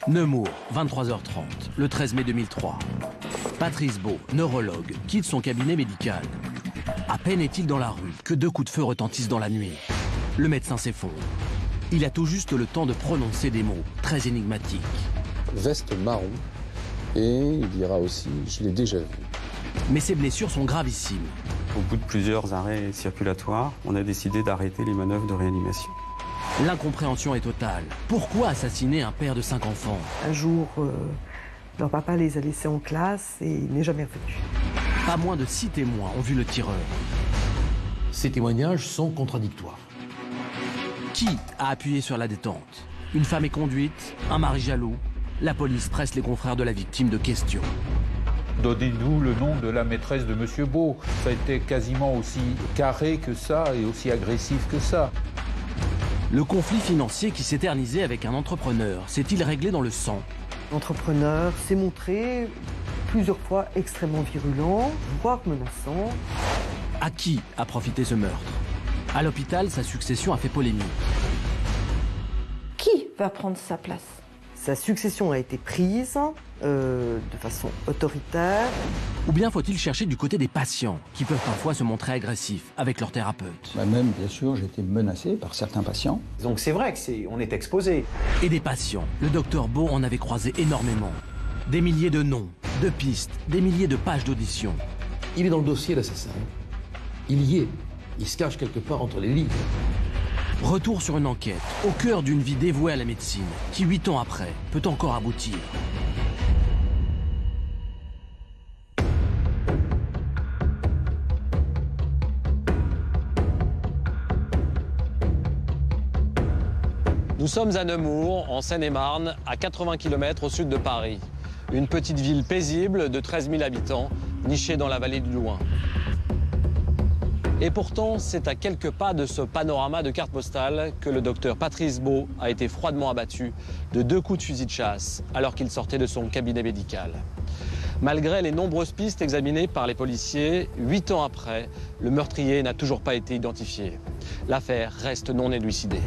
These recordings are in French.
Nemours, 23h30, le 13 mai 2003. Patrice Beau, neurologue, quitte son cabinet médical. À peine est-il dans la rue que 2 coups de feu retentissent dans la nuit. Le médecin s'effondre. Il a tout juste le temps de prononcer des mots très énigmatiques. Veste marron, et il dira aussi « je l'ai déjà vu ». Mais ses blessures sont gravissimes. Au bout de plusieurs arrêts circulatoires, on a décidé d'arrêter les manœuvres de réanimation. L'incompréhension est totale. Pourquoi assassiner un père de 5 enfants? Un jour, leur papa les a laissés en classe et il n'est jamais revenu. Pas moins de 6 témoins ont vu le tireur. Ces témoignages sont contradictoires. Qui a appuyé sur la détente? Une femme est conduite? Un mari jaloux? La police presse les confrères de la victime de questions. Donnez-nous le nom de la maîtresse de Monsieur Beau. Ça a été quasiment aussi carré que ça et aussi agressif que ça. Le conflit financier qui s'éternisait avec un entrepreneur s'est-il réglé dans le sang? L'entrepreneur s'est montré plusieurs fois extrêmement virulent, voire menaçant. À qui a profité ce meurtre? À l'hôpital, sa succession a fait polémique. Qui va prendre sa place? Sa succession a été prise de façon autoritaire. Ou bien faut-il chercher du côté des patients, qui peuvent parfois se montrer agressifs avec leur thérapeute? Même, bien sûr, j'ai été menacé par certains patients. Donc c'est vrai qu'on est exposé. Et des patients, le docteur Beau en avait croisé énormément. Des milliers de noms, de pistes, des milliers de pages d'audition. Il est dans le dossier, l'assassin. Il y est. Il se cache quelque part entre les lignes. Retour sur une enquête, au cœur d'une vie dévouée à la médecine, qui 8 ans après, peut encore aboutir. Nous sommes à Nemours, en Seine-et-Marne, à 80 km au sud de Paris. Une petite ville paisible de 13 000 habitants, nichée dans la vallée du Loing. Et pourtant, c'est à quelques pas de ce panorama de carte postale que le docteur Patrice Beau a été froidement abattu de 2 coups de fusil de chasse alors qu'il sortait de son cabinet médical. Malgré les nombreuses pistes examinées par les policiers, 8 ans après, le meurtrier n'a toujours pas été identifié. L'affaire reste non élucidée.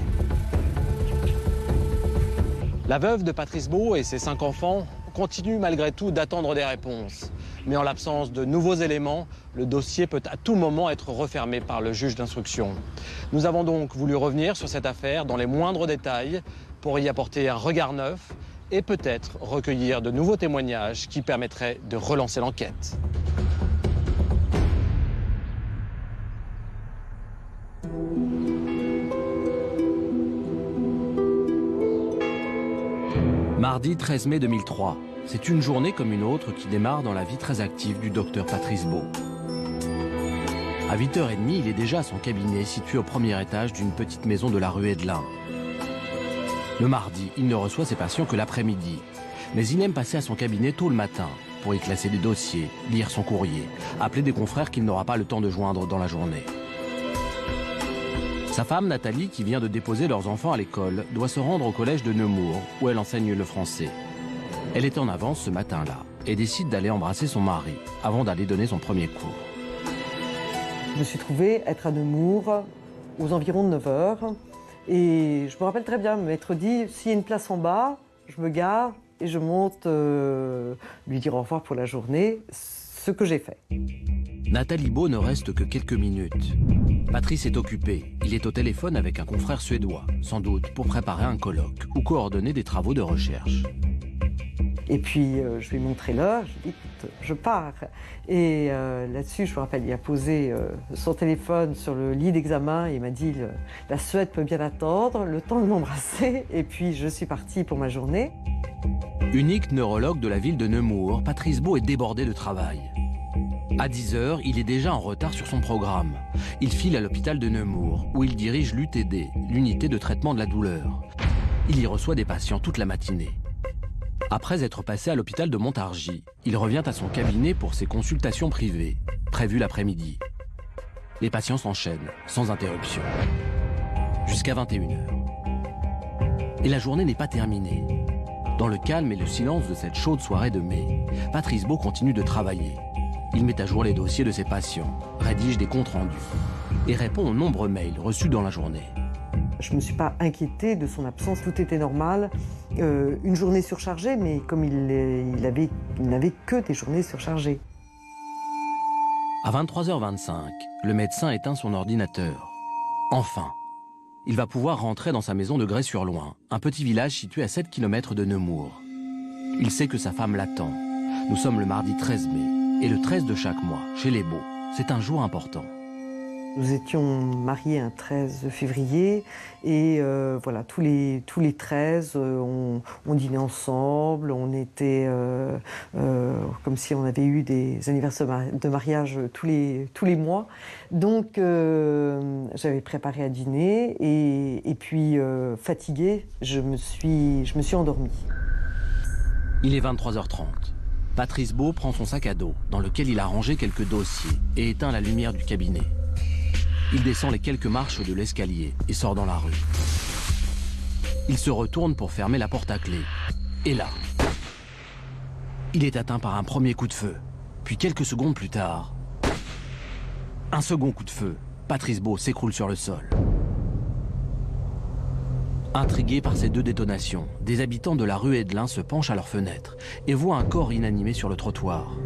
La veuve de Patrice Beau et ses 5 enfants continuent malgré tout d'attendre des réponses. Mais en l'absence de nouveaux éléments, le dossier peut à tout moment être refermé par le juge d'instruction. Nous avons donc voulu revenir sur cette affaire dans les moindres détails pour y apporter un regard neuf et peut-être recueillir de nouveaux témoignages qui permettraient de relancer l'enquête. Mardi 13 mai 2003. C'est une journée comme une autre qui démarre dans la vie très active du docteur Patrice Beau. À 8h30, il est déjà à son cabinet situé au premier étage d'une petite maison de la rue Edelin. Le mardi, il ne reçoit ses patients que l'après-midi. Mais il aime passer à son cabinet tôt le matin pour y classer des dossiers, lire son courrier, appeler des confrères qu'il n'aura pas le temps de joindre dans la journée. Sa femme, Nathalie, qui vient de déposer leurs enfants à l'école, doit se rendre au collège de Nemours, où elle enseigne le français. Elle est en avance ce matin-là et décide d'aller embrasser son mari avant d'aller donner son premier cours. Je me suis trouvée être à Nemours aux environs de 9h. Et je me rappelle très bien m'être dit, s'il y a une place en bas, je me gare et je monte lui dire au revoir pour la journée, ce que j'ai fait. Nathalie Beau ne reste que quelques minutes. Patrice est occupé. Il est au téléphone avec un confrère suédois, sans doute pour préparer un colloque ou coordonner des travaux de recherche. Et puis, je lui ai montré l'heure, je lui ai dit, écoute, je pars. Et là-dessus, je me rappelle, il a posé son téléphone sur le lit d'examen et il m'a dit, la Suède peut bien attendre, le temps de m'embrasser. Et puis, je suis partie pour ma journée. Unique neurologue de la ville de Nemours, Patrice Beau est débordé de travail. À 10h, il est déjà en retard sur son programme. Il file à l'hôpital de Nemours, où il dirige l'UTD, l'unité de traitement de la douleur. Il y reçoit des patients toute la matinée. Après être passé à l'hôpital de Montargis, il revient à son cabinet pour ses consultations privées, prévues l'après-midi. Les patients s'enchaînent, sans interruption, jusqu'à 21h. Et la journée n'est pas terminée. Dans le calme et le silence de cette chaude soirée de mai, Patrice Beau continue de travailler. Il met à jour les dossiers de ses patients, rédige des comptes rendus et répond aux nombreux mails reçus dans la journée. Je ne me suis pas inquiétée de son absence, tout était normal. Une journée surchargée, mais comme il n'avait que des journées surchargées. À 23h25, le médecin éteint son ordinateur. Enfin, il va pouvoir rentrer dans sa maison de Grès-sur-Loing, un petit village situé à 7 km de Nemours. Il sait que sa femme l'attend. Nous sommes le mardi 13 mai, et le 13 de chaque mois, chez les Beaux, c'est un jour important. Nous étions mariés un 13 février et voilà, tous les 13, on dînait ensemble, on était comme si on avait eu des anniversaires de mariage tous les mois. Donc j'avais préparé à dîner et puis fatiguée, je me suis endormie. Il est 23h30. Patrice Beau prend son sac à dos, dans lequel il a rangé quelques dossiers, et éteint la lumière du cabinet. Il descend les quelques marches de l'escalier et sort dans la rue. Il se retourne pour fermer la porte à clé. Et là, il est atteint par un premier coup de feu. Puis quelques secondes plus tard, un second coup de feu. Patrice Beau s'écroule sur le sol. Intrigués par ces deux détonations, des habitants de la rue Edelin se penchent à leur fenêtre et voient un corps inanimé sur le trottoir.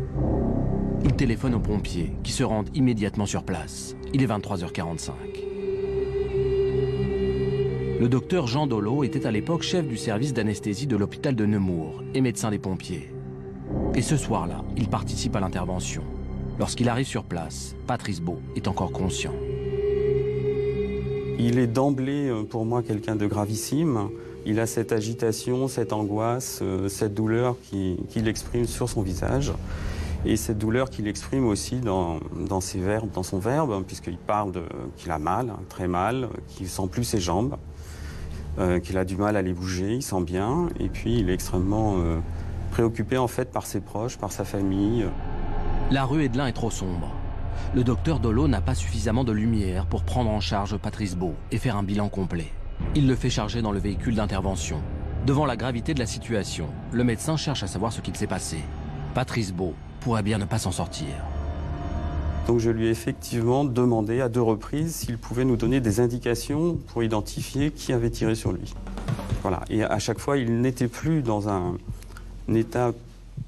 Ils téléphonent aux pompiers qui se rendent immédiatement sur place. Il est 23h45. Le docteur Jean Dolot était à l'époque chef du service d'anesthésie de l'hôpital de Nemours et médecin des pompiers. Et ce soir-là, il participe à l'intervention. Lorsqu'il arrive sur place, Patrice Beau est encore conscient. Il est d'emblée, pour moi, quelqu'un de gravissime. Il a cette agitation, cette angoisse, cette douleur qu'il exprime sur son visage. Et cette douleur qu'il exprime aussi dans son verbe, puisqu'il parle qu'il a mal, très mal, qu'il ne sent plus ses jambes, qu'il a du mal à les bouger, il sent bien. Et puis il est extrêmement préoccupé en fait par ses proches, par sa famille. La rue Edelin est trop sombre. Le docteur Dolot n'a pas suffisamment de lumière pour prendre en charge Patrice Beau et faire un bilan complet. Il le fait charger dans le véhicule d'intervention. Devant la gravité de la situation, le médecin cherche à savoir ce qu'il s'est passé. Patrice Beau pourrait bien ne pas s'en sortir. Donc je lui ai effectivement demandé à 2 reprises s'il pouvait nous donner des indications pour identifier qui avait tiré sur lui. Voilà. Et à chaque fois, il n'était plus dans un état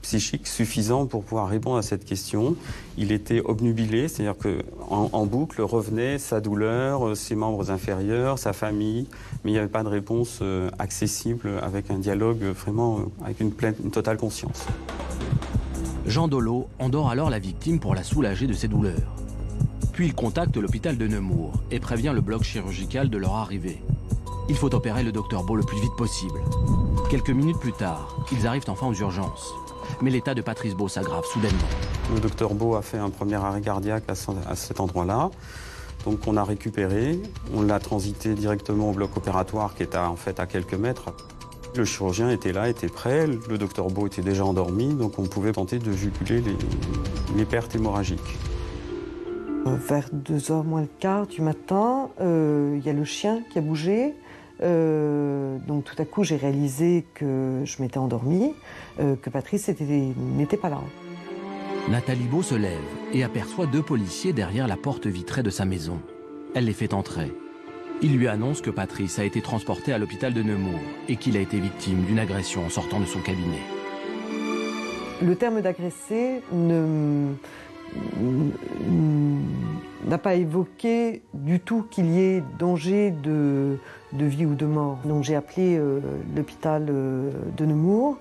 psychique suffisant pour pouvoir répondre à cette question. Il était obnubilé, c'est-à-dire qu'en boucle revenait sa douleur, ses membres inférieurs, sa famille, mais il n'y avait pas de réponse accessible avec un dialogue vraiment avec une totale conscience. Jean Dolot endort alors la victime pour la soulager de ses douleurs. Puis il contacte l'hôpital de Nemours et prévient le bloc chirurgical de leur arrivée. Il faut opérer le docteur Beau le plus vite possible. Quelques minutes plus tard, ils arrivent enfin aux urgences. Mais l'état de Patrice Beau s'aggrave soudainement. Le docteur Beau a fait un premier arrêt cardiaque à cet endroit-là. Donc on a récupéré, on l'a transité directement au bloc opératoire qui est en fait à quelques mètres. Le chirurgien était là, était prêt, le docteur Beau était déjà endormi, donc on pouvait tenter de juguler les pertes hémorragiques. Vers 2h moins le quart du matin, il y a le chien qui a bougé. Donc tout à coup, j'ai réalisé que je m'étais endormie, que Patrice n'était pas là. Nathalie Beau se lève et aperçoit 2 policiers derrière la porte vitrée de sa maison. Elle les fait entrer. Il lui annonce que Patrice a été transporté à l'hôpital de Nemours et qu'il a été victime d'une agression en sortant de son cabinet. Le terme d'agressé n'a pas évoqué du tout qu'il y ait danger de vie ou de mort. Donc j'ai appelé l'hôpital de Nemours.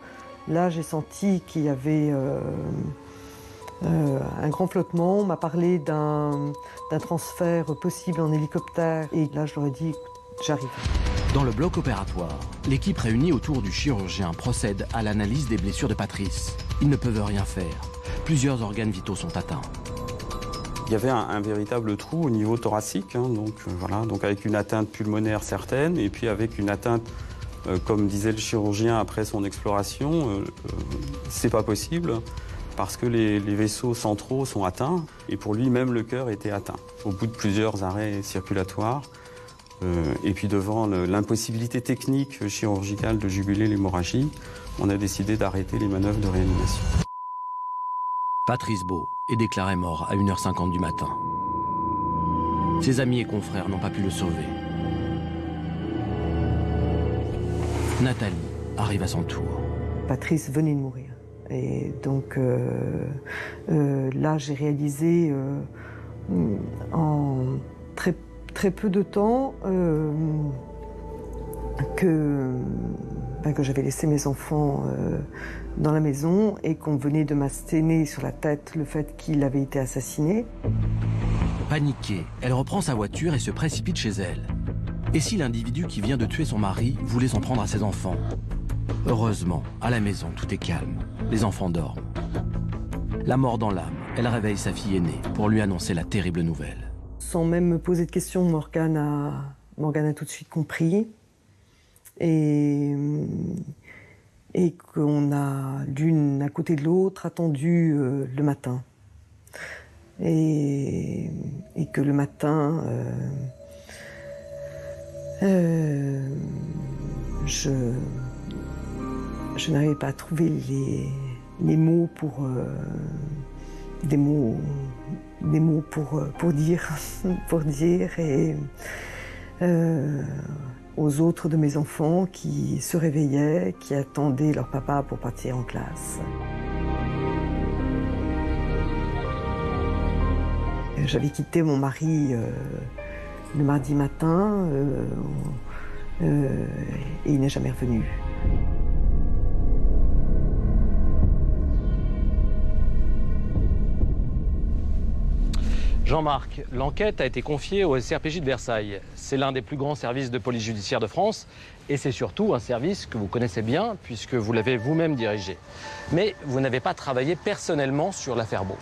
Là, j'ai senti qu'il y avait un grand flottement. On m'a parlé d'un transfert possible en hélicoptère. Et là, je leur ai dit, j'arrive. Dans le bloc opératoire, l'équipe réunie autour du chirurgien procède à l'analyse des blessures de Patrice. Ils ne peuvent rien faire. Plusieurs organes vitaux sont atteints. Il y avait un véritable trou au niveau thoracique, donc avec une atteinte pulmonaire certaine, et puis avec une atteinte, comme disait le chirurgien après son exploration, c'est pas possible, parce que les vaisseaux centraux sont atteints, et pour lui, même le cœur était atteint. Au bout de plusieurs arrêts circulatoires, et puis devant l'impossibilité technique chirurgicale de juguler l'hémorragie, on a décidé d'arrêter les manœuvres de réanimation. Patrice Beau est déclaré mort à 1h50 du matin. Ses amis et confrères n'ont pas pu le sauver. Nathalie arrive à son tour. Patrice venait de mourir. Et donc là, j'ai réalisé en très peu de temps que j'avais laissé mes enfants dans la maison et qu'on venait de m'asséner sur la tête le fait qu'il avait été assassiné. Paniquée, elle reprend sa voiture et se précipite chez elle. Et si l'individu qui vient de tuer son mari voulait s'en prendre à ses enfants? Heureusement, à la maison, tout est calme. Les enfants dorment. La mort dans l'âme, elle réveille sa fille aînée pour lui annoncer la terrible nouvelle. Sans même me poser de questions, Morgane a tout de suite compris. Et qu'on a l'une à côté de l'autre attendu le matin. Et que le matin, je n'arrivais pas à trouver les mots pour des mots pour dire et aux autres de mes enfants qui se réveillaient, qui attendaient leur papa pour partir en classe. J'avais quitté mon mari le mardi matin et il n'est jamais revenu. Jean-Marc, l'enquête a été confiée au SRPJ de Versailles. C'est l'un des plus grands services de police judiciaire de France et c'est surtout un service que vous connaissez bien puisque vous l'avez vous-même dirigé. Mais vous n'avez pas travaillé personnellement sur l'affaire Beau.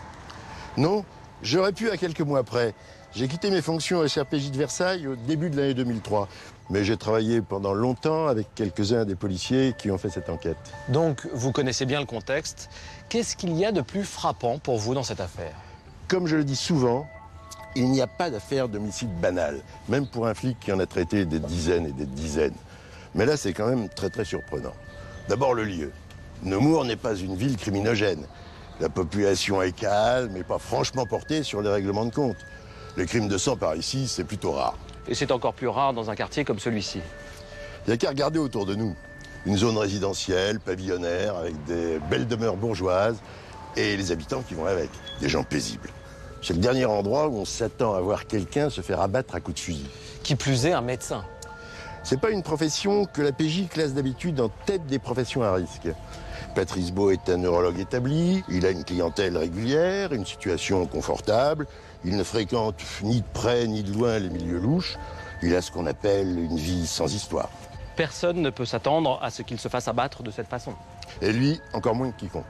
Non, j'aurais pu à quelques mois près. J'ai quitté mes fonctions au SRPJ de Versailles au début de l'année 2003. Mais j'ai travaillé pendant longtemps avec quelques-uns des policiers qui ont fait cette enquête. Donc vous connaissez bien le contexte. Qu'est-ce qu'il y a de plus frappant pour vous dans cette affaire? Comme je le dis souvent, il n'y a pas d'affaire d'homicide banal, même pour un flic qui en a traité des dizaines et des dizaines. Mais là, c'est quand même très très surprenant. D'abord, le lieu. Nemours n'est pas une ville criminogène. La population est calme et pas franchement portée sur les règlements de compte. Les crimes de sang par ici, c'est plutôt rare. Et c'est encore plus rare dans un quartier comme celui-ci. Il n'y a qu'à regarder autour de nous. Une zone résidentielle, pavillonnaire, avec des belles demeures bourgeoises et les habitants qui vont avec, des gens paisibles. C'est le dernier endroit où on s'attend à voir quelqu'un se faire abattre à coups de fusil. Qui plus est, un médecin. C'est pas une profession que la PJ classe d'habitude en tête des professions à risque. Patrice Beau est un neurologue établi, il a une clientèle régulière, une situation confortable, il ne fréquente ni de près ni de loin les milieux louches, il a ce qu'on appelle une vie sans histoire. Personne ne peut s'attendre à ce qu'il se fasse abattre de cette façon. Et lui, encore moins que quiconque.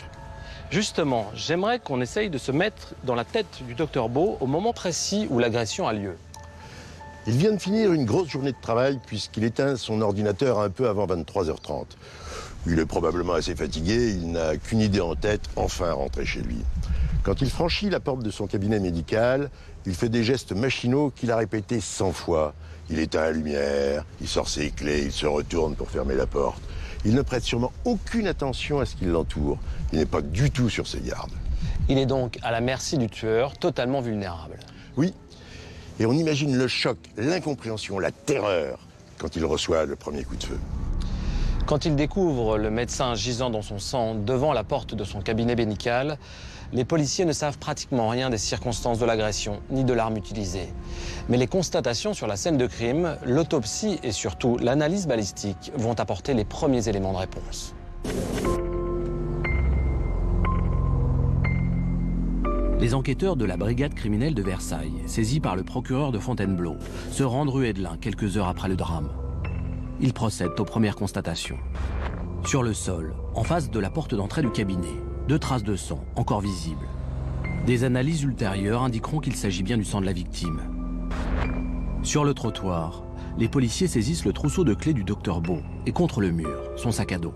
Justement, j'aimerais qu'on essaye de se mettre dans la tête du docteur Beau au moment précis où l'agression a lieu. Il vient de finir une grosse journée de travail puisqu'il éteint son ordinateur un peu avant 23h30. Il est probablement assez fatigué, il n'a qu'une idée en tête, enfin rentrer chez lui. Quand il franchit la porte de son cabinet médical, il fait des gestes machinaux qu'il a répétés 100 fois. Il éteint la lumière, il sort ses clés, il se retourne pour fermer la porte. Il ne prête sûrement aucune attention à ce qui l'entoure. Il n'est pas du tout sur ses gardes. Il est donc à la merci du tueur, totalement vulnérable. Oui, et on imagine le choc, l'incompréhension, la terreur quand il reçoit le premier coup de feu. Quand il découvre le médecin gisant dans son sang devant la porte de son cabinet médical, les policiers ne savent pratiquement rien des circonstances de l'agression, ni de l'arme utilisée. Mais les constatations sur la scène de crime, l'autopsie et surtout l'analyse balistique vont apporter les premiers éléments de réponse. Les enquêteurs de la brigade criminelle de Versailles, saisis par le procureur de Fontainebleau, se rendent rue Hédelin quelques heures après le drame. Ils procèdent aux premières constatations. Sur le sol, en face de la porte d'entrée du cabinet, 2 traces de sang, encore visibles. Des analyses ultérieures indiqueront qu'il s'agit bien du sang de la victime. Sur le trottoir, les policiers saisissent le trousseau de clés du docteur Beau et contre le mur, son sac à dos.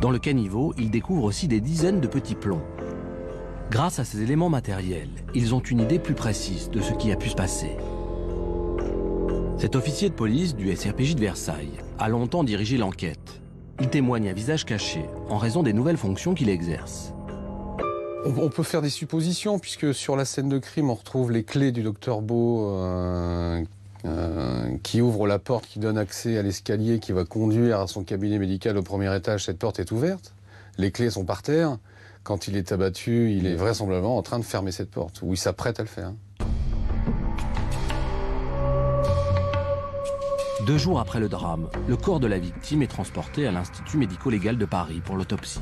Dans le caniveau, ils découvrent aussi des dizaines de petits plombs. Grâce à ces éléments matériels, ils ont une idée plus précise de ce qui a pu se passer. Cet officier de police du SRPJ de Versailles a longtemps dirigé l'enquête. Il témoigne à visage caché en raison des nouvelles fonctions qu'il exerce. On peut faire des suppositions puisque sur la scène de crime, on retrouve les clés du docteur Beau qui ouvre la porte qui donne accès à l'escalier qui va conduire à son cabinet médical au premier étage. Cette porte est ouverte, les clés sont par terre. Quand il est abattu, il est vraisemblablement en train de fermer cette porte, ou il s'apprête à le faire. 2 jours après le drame, le corps de la victime est transporté à l'Institut médico-légal de Paris pour l'autopsie.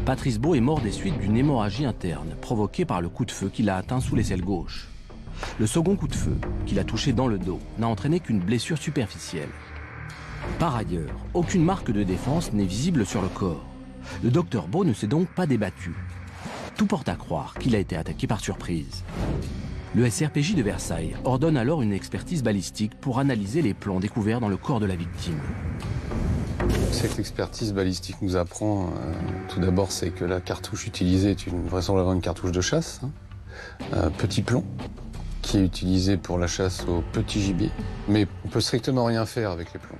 Patrice Beau est mort des suites d'une hémorragie interne provoquée par le coup de feu qui l'a atteint sous l'aisselle gauche. Le second coup de feu, qui l'a touché dans le dos, n'a entraîné qu'une blessure superficielle. Par ailleurs, aucune marque de défense n'est visible sur le corps. Le docteur Beau ne s'est donc pas débattu. Tout porte à croire qu'il a été attaqué par surprise. Le SRPJ de Versailles ordonne alors une expertise balistique pour analyser les plombs découverts dans le corps de la victime. Cette expertise balistique nous apprend, tout d'abord, c'est que la cartouche utilisée est vraisemblablement une cartouche de chasse, petit plomb, qui est utilisé pour la chasse au petit gibier. Mais on peut strictement rien faire avec les plombs.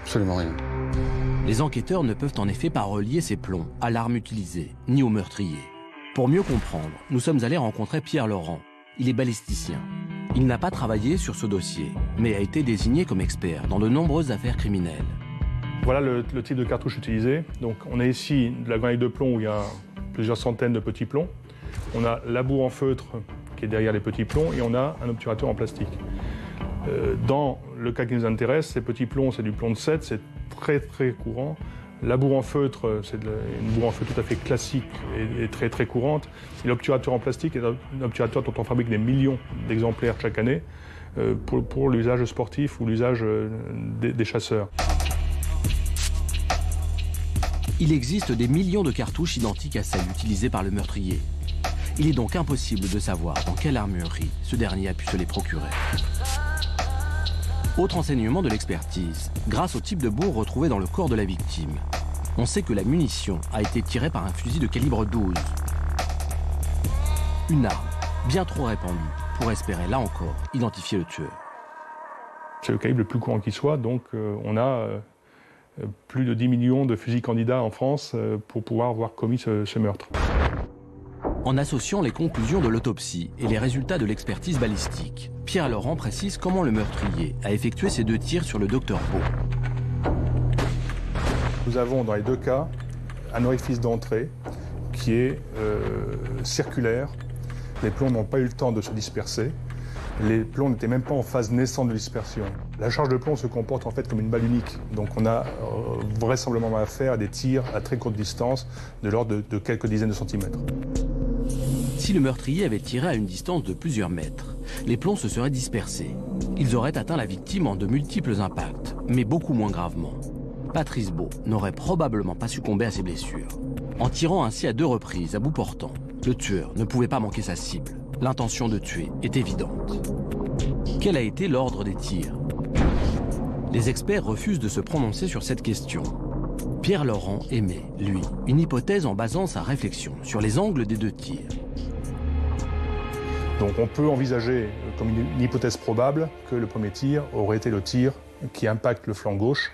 Absolument rien. Les enquêteurs ne peuvent en effet pas relier ces plombs à l'arme utilisée, ni au meurtrier. Pour mieux comprendre, nous sommes allés rencontrer Pierre Laurent. Il est balisticien. Il n'a pas travaillé sur ce dossier, mais a été désigné comme expert dans de nombreuses affaires criminelles. Voilà le type de cartouche utilisée. Donc on a ici de la granule de plomb où il y a plusieurs centaines de petits plombs. On a la boue en feutre qui est derrière les petits plombs et on a un obturateur en plastique. Dans le cas qui nous intéresse, ces petits plombs, c'est du plomb de 7, c'est très très courant. La boue en feutre, c'est une boue en feutre tout à fait classique et très très courante. Et l'obturateur en plastique est un obturateur dont on fabrique des millions d'exemplaires chaque année pour l'usage sportif ou l'usage des chasseurs. Il existe des millions de cartouches identiques à celles utilisées par le meurtrier. Il est donc impossible de savoir dans quelle armurerie ce dernier a pu se les procurer. Autre enseignement de l'expertise, grâce au type de bourre retrouvé dans le corps de la victime, on sait que la munition a été tirée par un fusil de calibre 12. Une arme bien trop répandue pour espérer, là encore, identifier le tueur. C'est le calibre le plus courant qui soit, donc on a plus de 10 millions de fusils candidats en France pour pouvoir avoir commis ce meurtre. En associant les conclusions de l'autopsie et les résultats de l'expertise balistique, Pierre Laurent précise comment le meurtrier a effectué ces 2 tirs sur le docteur Beau. Nous avons dans les 2 cas un orifice d'entrée qui est circulaire. Les plombs n'ont pas eu le temps de se disperser. Les plombs n'étaient même pas en phase naissante de dispersion. La charge de plomb se comporte en fait comme une balle unique. Donc on a vraisemblablement affaire à des tirs à très courte distance, de l'ordre de quelques dizaines de centimètres. Si le meurtrier avait tiré à une distance de plusieurs mètres, les plombs se seraient dispersés. Ils auraient atteint la victime en de multiples impacts, mais beaucoup moins gravement. Patrice Beau n'aurait probablement pas succombé à ses blessures. En tirant ainsi à 2 reprises à bout portant, le tueur ne pouvait pas manquer sa cible. L'intention de tuer est évidente. Quel a été l'ordre des tirs? Les experts refusent de se prononcer sur cette question. Pierre Laurent émet, lui, une hypothèse en basant sa réflexion sur les angles des 2 tirs. Donc on peut envisager comme une hypothèse probable que le premier tir aurait été le tir qui impacte le flanc gauche,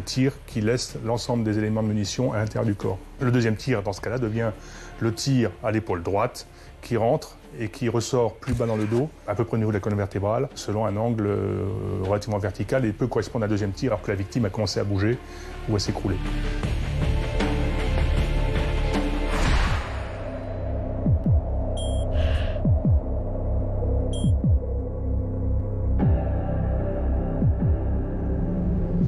tir qui laisse l'ensemble des éléments de munition à l'intérieur du corps. Le deuxième tir, dans ce cas-là, devient le tir à l'épaule droite qui rentre et qui ressort plus bas dans le dos, à peu près au niveau de la colonne vertébrale, selon un angle relativement vertical et peut correspondre à un deuxième tir alors que la victime a commencé à bouger ou à s'écrouler.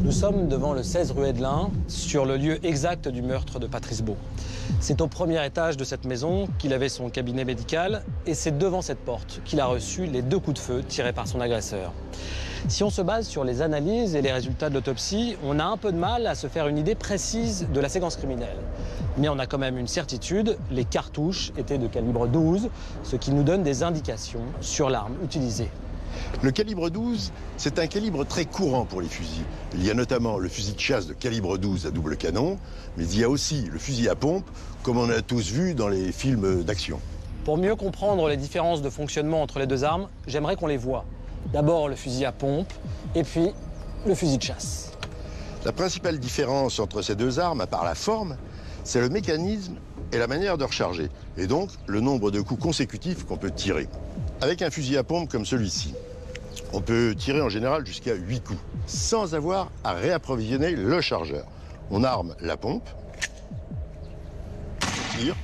Nous sommes devant le 16 rue Hedelin, sur le lieu exact du meurtre de Patrice Beau. C'est au premier étage de cette maison qu'il avait son cabinet médical et c'est devant cette porte qu'il a reçu les 2 coups de feu tirés par son agresseur. Si on se base sur les analyses et les résultats de l'autopsie, on a un peu de mal à se faire une idée précise de la séquence criminelle. Mais on a quand même une certitude, les cartouches étaient de calibre 12, ce qui nous donne des indications sur l'arme utilisée. Le calibre 12, c'est un calibre très courant pour les fusils. Il y a notamment le fusil de chasse de calibre 12 à double canon, mais il y a aussi le fusil à pompe, comme on a tous vu dans les films d'action. Pour mieux comprendre les différences de fonctionnement entre les 2 armes, j'aimerais qu'on les voie. D'abord le fusil à pompe, et puis le fusil de chasse. La principale différence entre ces 2 armes, à part la forme, c'est le mécanisme et la manière de recharger, et donc le nombre de coups consécutifs qu'on peut tirer. Avec un fusil à pompe comme celui-ci, On peut tirer en général jusqu'à 8 coups, sans avoir à réapprovisionner le chargeur. On arme la pompe, on tire,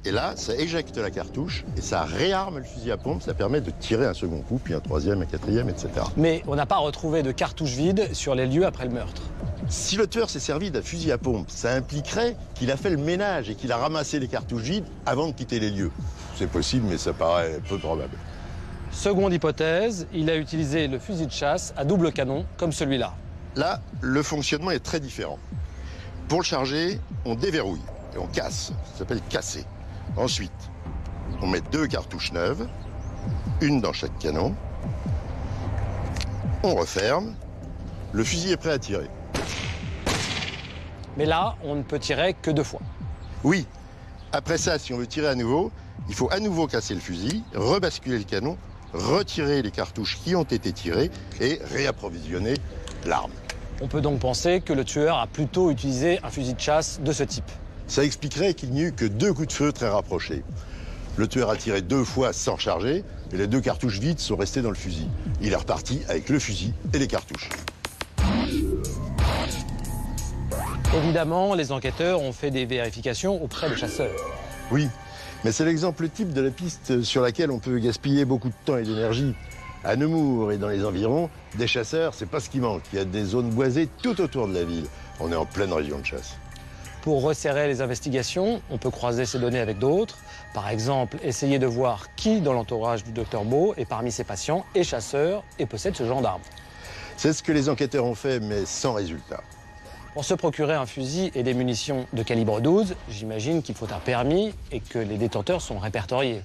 et là, ça éjecte la cartouche et ça réarme le fusil à pompe. Ça permet de tirer un second coup, puis un troisième, un quatrième, etc. Mais on n'a pas retrouvé de cartouches vides sur les lieux après le meurtre. Si le tueur s'est servi d'un fusil à pompe, ça impliquerait qu'il a fait le ménage et qu'il a ramassé les cartouches vides avant de quitter les lieux. C'est possible, mais ça paraît peu probable. Seconde hypothèse, il a utilisé le fusil de chasse à double canon, comme celui-là. Là, le fonctionnement est très différent. Pour le charger, on déverrouille et on casse. Ça s'appelle casser. Ensuite, on met 2 cartouches neuves, une dans chaque canon. On referme. Le fusil est prêt à tirer. Mais là, on ne peut tirer que 2 fois. Oui. Après ça, si on veut tirer à nouveau, il faut à nouveau casser le fusil, rebasculer le canon, retirer les cartouches qui ont été tirées et réapprovisionner l'arme. On peut donc penser que le tueur a plutôt utilisé un fusil de chasse de ce type. Ça expliquerait qu'il n'y eut que 2 coups de feu très rapprochés. Le tueur a tiré 2 fois sans recharger et les 2 cartouches vides sont restées dans le fusil. Il est reparti avec le fusil et les cartouches. Évidemment, les enquêteurs ont fait des vérifications auprès des chasseurs. Oui, mais c'est l'exemple type de la piste sur laquelle on peut gaspiller beaucoup de temps et d'énergie. À Nemours et dans les environs, des chasseurs, c'est pas ce qui manque. Il y a des zones boisées tout autour de la ville. On est en pleine région de chasse. Pour resserrer les investigations, on peut croiser ces données avec d'autres. Par exemple, essayer de voir qui, dans l'entourage du docteur Beau, est parmi ses patients, est chasseur et possède ce genre d'arme. C'est ce que les enquêteurs ont fait, mais sans résultat. Pour se procurer un fusil et des munitions de calibre 12, j'imagine qu'il faut un permis et que les détenteurs sont répertoriés.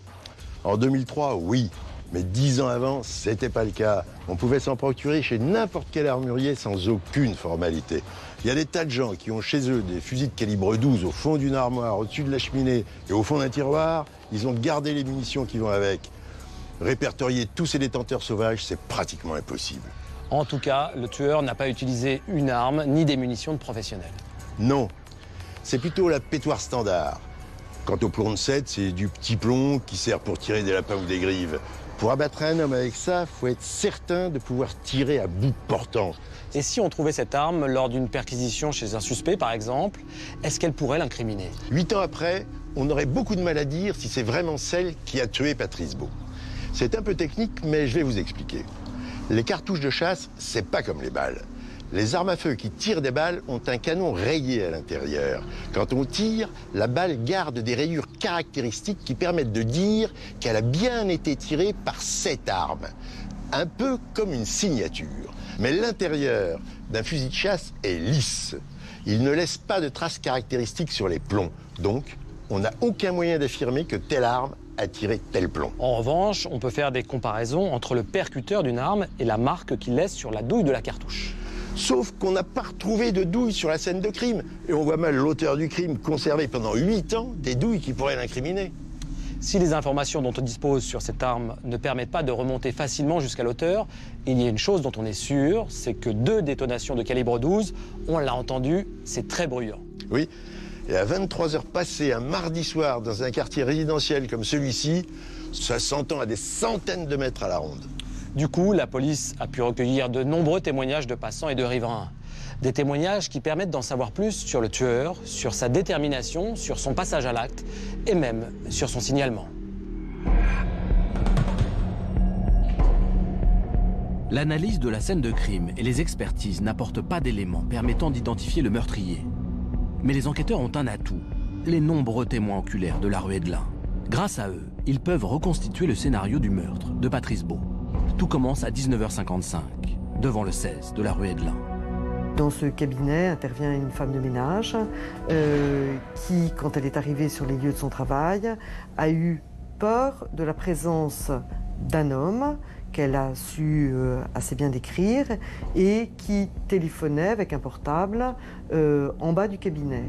En 2003, oui. Mais 10 ans avant, c'était pas le cas. On pouvait s'en procurer chez n'importe quel armurier sans aucune formalité. Il y a des tas de gens qui ont chez eux des fusils de calibre 12 au fond d'une armoire, au-dessus de la cheminée et au fond d'un tiroir. Ils ont gardé les munitions qui vont avec. Répertorier tous ces détenteurs sauvages, c'est pratiquement impossible. En tout cas, le tueur n'a pas utilisé une arme ni des munitions de professionnels. Non, c'est plutôt la pétoire standard. Quant au plomb de 7, c'est du petit plomb qui sert pour tirer des lapins ou des grives. Pour abattre un homme avec ça, faut être certain de pouvoir tirer à bout portant. Et si on trouvait cette arme lors d'une perquisition chez un suspect, par exemple, est-ce qu'elle pourrait l'incriminer? 8 ans après, on aurait beaucoup de mal à dire si c'est vraiment celle qui a tué Patrice Beau. C'est un peu technique, mais je vais vous expliquer. Les cartouches de chasse, c'est pas comme les balles. Les armes à feu qui tirent des balles ont un canon rayé à l'intérieur. Quand on tire, la balle garde des rayures caractéristiques qui permettent de dire qu'elle a bien été tirée par cette arme. Un peu comme une signature. Mais l'intérieur d'un fusil de chasse est lisse. Il ne laisse pas de traces caractéristiques sur les plombs. Donc, on n'a aucun moyen d'affirmer que telle arme a tiré tel plomb. En revanche, on peut faire des comparaisons entre le percuteur d'une arme et la marque qu'il laisse sur la douille de la cartouche. Sauf qu'on n'a pas retrouvé de douille sur la scène de crime. Et on voit mal l'auteur du crime conserver pendant 8 ans des douilles qui pourraient l'incriminer. Si les informations dont on dispose sur cette arme ne permettent pas de remonter facilement jusqu'à l'auteur, il y a une chose dont on est sûr, c'est que 2 détonations de calibre 12, on l'a entendu, c'est très bruyant. Oui, et à 23h passées un mardi soir dans un quartier résidentiel comme celui-ci, ça s'entend à des centaines de mètres à la ronde. Du coup, la police a pu recueillir de nombreux témoignages de passants et de riverains. Des témoignages qui permettent d'en savoir plus sur le tueur, sur sa détermination, sur son passage à l'acte et même sur son signalement. L'analyse de la scène de crime et les expertises n'apportent pas d'éléments permettant d'identifier le meurtrier. Mais les enquêteurs ont un atout, les nombreux témoins oculaires de la rue Hedelin. Grâce à eux, ils peuvent reconstituer le scénario du meurtre de Patrice Beau. Tout commence à 19h55, devant le 16 de la rue Hedelin. Dans ce cabinet intervient une femme de ménage qui, quand elle est arrivée sur les lieux de son travail, a eu peur de la présence d'un homme qu'elle a su assez bien décrire et qui téléphonait avec un portable en bas du cabinet.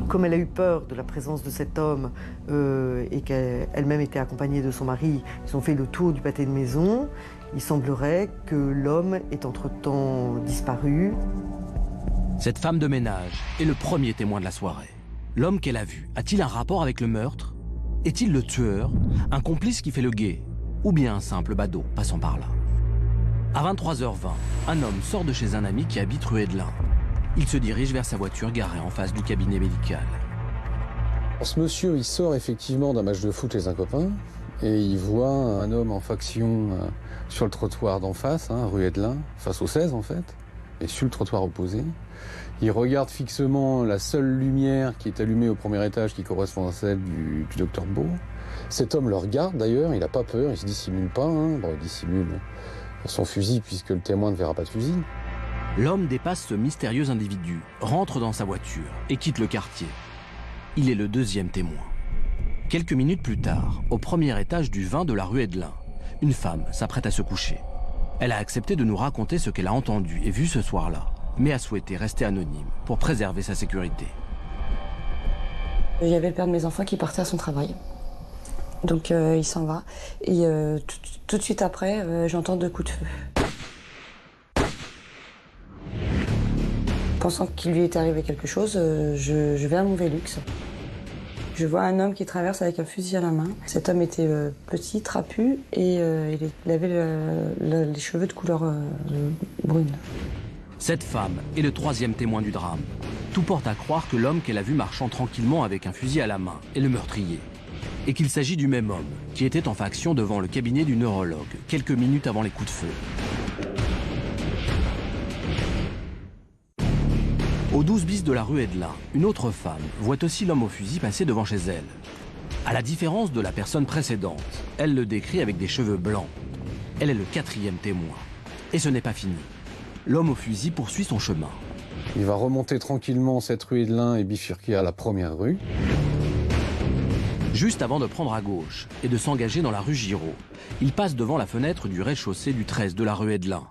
Comme elle a eu peur de la présence de cet homme et qu'elle-même était accompagnée de son mari, ils ont fait le tour du pâté de maison. Il semblerait que l'homme ait entre-temps disparu. Cette femme de ménage est le premier témoin de la soirée. L'homme qu'elle a vu a-t-il un rapport avec le meurtre? Est-il le tueur? Un complice qui fait le guet? ou bien un simple badaud passant par là. À 23h20, un homme sort de chez un ami qui habite rue Edelin. Il se dirige vers sa voiture garée en face du cabinet médical. Ce monsieur, il sort effectivement d'un match de foot chez un copain et il voit un homme en faction sur le trottoir d'en face, rue Edelin, face au 16 en fait, et sur le trottoir opposé. Il regarde fixement la seule lumière qui est allumée au premier étage qui correspond à celle du docteur Beau. Cet homme le regarde d'ailleurs, il n'a pas peur, il se dissimule pas, il dissimule son fusil puisque le témoin ne verra pas de fusil. L'homme dépasse ce mystérieux individu, rentre dans sa voiture et quitte le quartier. Il est le deuxième témoin. Quelques minutes plus tard, au premier étage du 20 de la rue Edelin, une femme s'apprête à se coucher. Elle a accepté de nous raconter ce qu'elle a entendu et vu ce soir-là, mais a souhaité rester anonyme pour préserver sa sécurité. Il y avait le père de mes enfants qui partait à son travail. Donc il s'en va. Et tout de suite après, j'entends 2 coups de feu. Pensant qu'il lui était arrivé quelque chose, je vais à mon Velux. Je vois un homme qui traverse avec un fusil à la main. Cet homme était petit, trapu, et il avait les cheveux de couleur brune. Cette femme est le 3e témoin du drame. Tout porte à croire que l'homme qu'elle a vu marchant tranquillement avec un fusil à la main est le meurtrier. Et qu'il s'agit du même homme qui était en faction devant le cabinet du neurologue quelques minutes avant les coups de feu. Au 12 bis de la rue Edelin, une autre femme voit aussi l'homme au fusil passer devant chez elle. À la différence de la personne précédente, elle le décrit avec des cheveux blancs. Elle est le 4e témoin. Et ce n'est pas fini. L'homme au fusil poursuit son chemin. Il va remonter tranquillement cette rue Edelin et bifurquer à la première rue. Juste avant de prendre à gauche et de s'engager dans la rue Giraud, il passe devant la fenêtre du rez-de-chaussée du 13 de la rue Edelin.